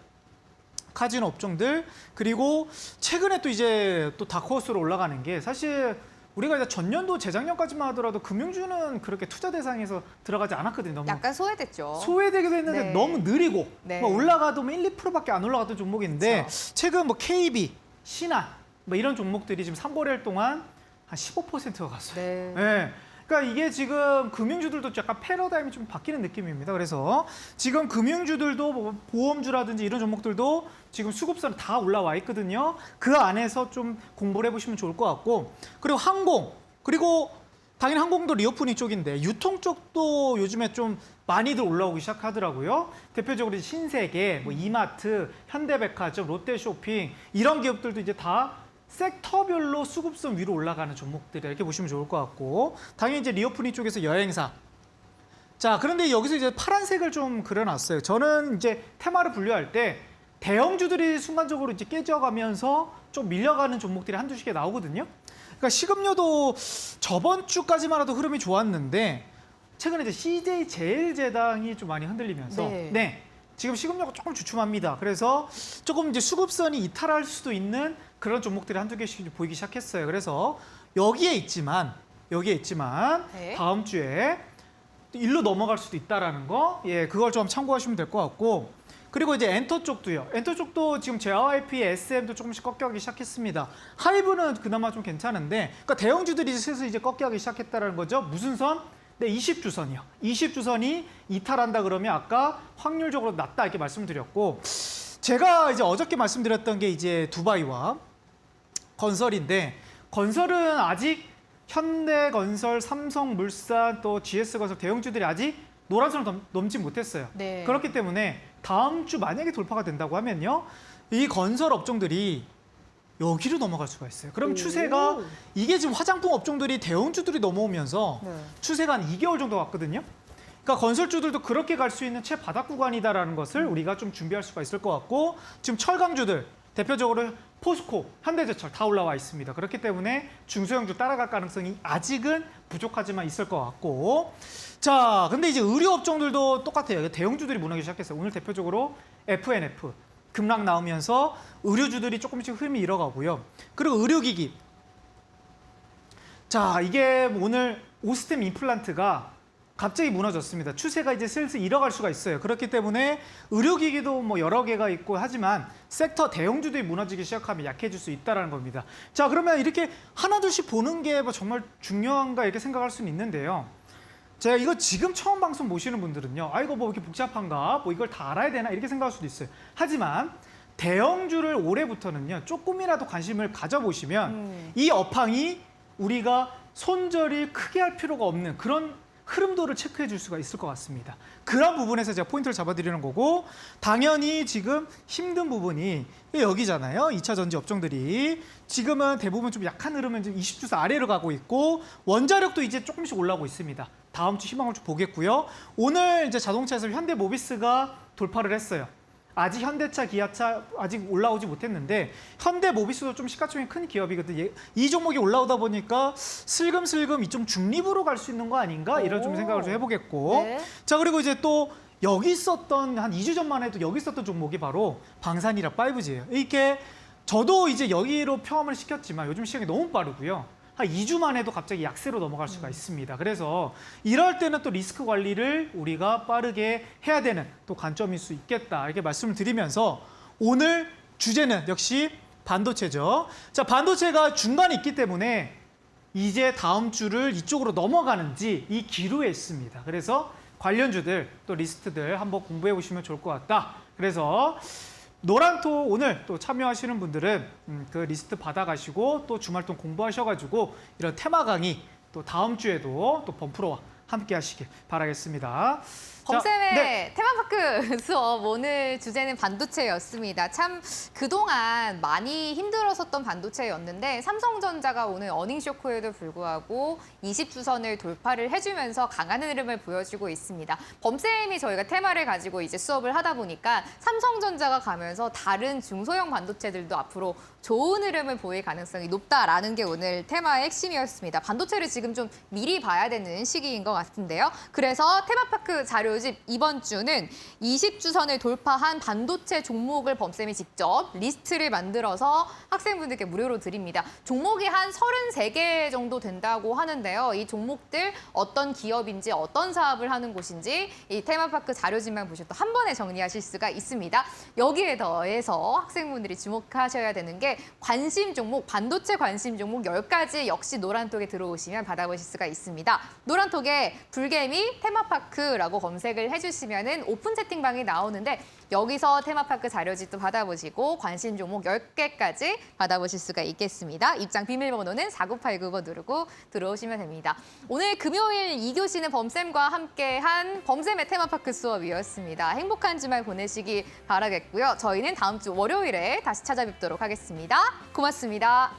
카지노 업종들 그리고 최근에 또 이제 또 다크호스로 올라가는 게 사실 우리가 이제 전년도 재작년까지만 하더라도 금융주는 그렇게 투자 대상에서 들어가지 않았거든요. 너무 약간 소외됐죠. 소외되기도 했는데 네. 너무 느리고 네. 뭐 올라가도 뭐 1, 2%밖에 안 올라갔던 종목인데 최근 뭐 KB, 신한 뭐 이런 종목들이 지금 3거래일 동안 한 15%가 갔어요. 네. 네. 그러니까 이게 지금 금융주들도 약간 패러다임이 좀 바뀌는 느낌입니다. 그래서 지금 금융주들도 뭐 보험주라든지 이런 종목들도 지금 수급선이 다 올라와 있거든요. 그 안에서 좀 공부를 해보시면 좋을 것 같고 그리고 항공 그리고 당연히 항공도 리오프닝 쪽인데 유통 쪽도 요즘에 좀 많이들 올라오기 시작하더라고요. 대표적으로 신세계, 뭐 이마트, 현대백화점, 롯데쇼핑 이런 기업들도 이제 다 섹터별로 수급선 위로 올라가는 종목들 이렇게 보시면 좋을 것 같고 당연히 이제 리오프닝 쪽에서 여행사. 자, 그런데 여기서 이제 파란색을 좀 그려놨어요. 저는 이제 테마를 분류할 때 대형주들이 순간적으로 이제 깨져가면서 좀 밀려가는 종목들이 한두 개 나오거든요. 그러니까 식음료도 저번 주까지만 해도 흐름이 좋았는데 최근에 이제 CJ 제일제당이 좀 많이 흔들리면서 네. 지금 식음료가 조금 주춤합니다. 그래서 조금 이제 수급선이 이탈할 수도 있는 그런 종목들이 한두 개씩 보이기 시작했어요. 그래서 여기에 있지만 네. 다음 주에 일로 넘어갈 수도 있다라는 거, 그걸 좀 참고하시면 될 것 같고, 그리고 이제 엔터 쪽도요. 엔터 쪽도 지금 JYP, SM도 조금씩 꺾여가기 시작했습니다. 하이브는 그나마 좀 괜찮은데, 그러니까 대형주들이 슬슬 이제 꺾여가기 시작했다는 거죠. 무슨 선? 네, 20주선이요. 20주선이 이탈한다 그러면 아까 확률적으로 낮다 이렇게 말씀드렸고, 제가 이제 어저께 말씀드렸던 게 이제 두바이와 건설인데, 건설은 아직 현대건설, 삼성물산, 또 GS건설 대형주들이 아직 노란선을 넘지 못했어요. 네. 그렇기 때문에 다음 주 만약에 돌파가 된다고 하면요, 이 건설 업종들이 여기로 넘어갈 수가 있어요. 그럼 추세가 이게 지금 화장품 업종들이 대형주들이 넘어오면서 네. 추세가 한 2개월 정도 갔거든요. 그러니까 건설주들도 그렇게 갈 수 있는 최바닥 구간이다라는 것을 우리가 좀 준비할 수가 있을 것 같고, 지금 철강주들 대표적으로 포스코, 현대제철 다 올라와 있습니다. 그렇기 때문에 중소형주 따라갈 가능성이 아직은 부족하지만 있을 것 같고, 자, 근데 이제 의료 업종들도 똑같아요. 대형주들이 무너지기 시작했어요. 오늘 대표적으로 FNF 급락 나오면서 의료주들이 조금씩 흐름이 잃어가고요. 그리고 의료기기. 자, 이게 오늘 오스템 임플란트가 갑자기 무너졌습니다. 추세가 이제 슬슬 잃어갈 수가 있어요. 그렇기 때문에 의료기기도 뭐 여러 개가 있고 하지만 섹터 대형주들이 무너지기 시작하면 약해질 수 있다는 겁니다. 자, 그러면 이렇게 하나둘씩 보는 게 뭐 정말 중요한가 이렇게 생각할 수는 있는데요. 제가 이거 지금 처음 방송 보시는 분들은요, 아, 이거 뭐 이렇게 복잡한가? 뭐 이걸 다 알아야 되나? 이렇게 생각할 수도 있어요. 하지만 대형주를 올해부터는요, 조금이라도 관심을 가져보시면 이 업황이 우리가 손절이 크게 할 필요가 없는 그런 흐름도를 체크해 줄 수가 있을 것 같습니다. 그런 부분에서 제가 포인트를 잡아드리는 거고, 당연히 지금 힘든 부분이 여기잖아요. 2차 전지 업종들이 지금은 대부분 좀 약한 흐름은 20주선 아래로 가고 있고, 원자력도 이제 조금씩 올라오고 있습니다. 다음 주 희망을 좀 보겠고요. 오늘 이제 자동차에서 현대모비스가 돌파를 했어요. 아직 현대차, 기아차 아직 올라오지 못했는데 현대모비스도 좀 시가총액 큰 기업이거든요. 이 종목이 올라오다 보니까 슬금슬금 이 좀 중립으로 갈 수 있는 거 아닌가? 이런 좀 생각을 좀 해보겠고. 네. 자, 그리고 이제 또 여기 있었던 한 2주 전만 해도 여기 있었던 종목이 바로 방산이랑 5G예요. 이게 저도 이제 여기로 평함을 시켰지만 요즘 시장이 너무 빠르고요. 한 2주만 해도 갑자기 약세로 넘어갈 수가 있습니다. 그래서 이럴 때는 또 리스크 관리를 우리가 빠르게 해야 되는 또 관점일 수 있겠다. 이렇게 말씀을 드리면서 오늘 주제는 역시 반도체죠. 자, 반도체가 중간에 있기 때문에 이제 다음 주를 이쪽으로 넘어가는지 이 기로에 있습니다. 그래서 관련주들 또 리스트들 한번 공부해 보시면 좋을 것 같다. 그래서 노란토 오늘 또 참여하시는 분들은 그 리스트 받아가시고 또 주말 동안 공부하셔가지고 이런 테마 강의 또 다음 주에도 또 범프로와 함께 하시길 바라겠습니다. 범쌤의 네. 테마파크 수업 오늘 주제는 반도체였습니다. 참 그동안 많이 힘들었었던 반도체였는데 삼성전자가 오늘 어닝 쇼크에도 불구하고 20주선을 돌파를 해주면서 강한 흐름을 보여주고 있습니다. 범쌤이 저희가 테마를 가지고 이제 수업을 하다 보니까 삼성전자가 가면서 다른 중소형 반도체들도 앞으로 좋은 흐름을 보일 가능성이 높다라는 게 오늘 테마의 핵심이었습니다. 반도체를 지금 좀 미리 봐야 되는 시기인 것 같은데요. 그래서 테마파크 자료집 이번 주는 20주선을 돌파한 반도체 종목을 범쌤이 직접 리스트를 만들어서 학생분들께 무료로 드립니다. 종목이 한 33개 정도 된다고 하는데요. 이 종목들 어떤 기업인지 어떤 사업을 하는 곳인지 이 테마파크 자료집만 보셔도 한 번에 정리하실 수가 있습니다. 여기에 더해서 학생분들이 주목하셔야 되는 게 관심 종목, 반도체 관심 종목 10가지 역시 노란톡에 들어오시면 받아보실 수가 있습니다. 노란톡에 불개미 테마파크라고 검색을 해주시면은 오픈 채팅방이 나오는데 여기서 테마파크 자료집도 받아보시고 관심 종목 10개까지 받아보실 수가 있겠습니다. 입장 비밀번호는 49899번 누르고 들어오시면 됩니다. 오늘 금요일 2교시는 범쌤과 함께한 범쌤의 테마파크 수업이었습니다. 행복한 주말 보내시기 바라겠고요. 저희는 다음 주 월요일에 다시 찾아뵙도록 하겠습니다. 고맙습니다.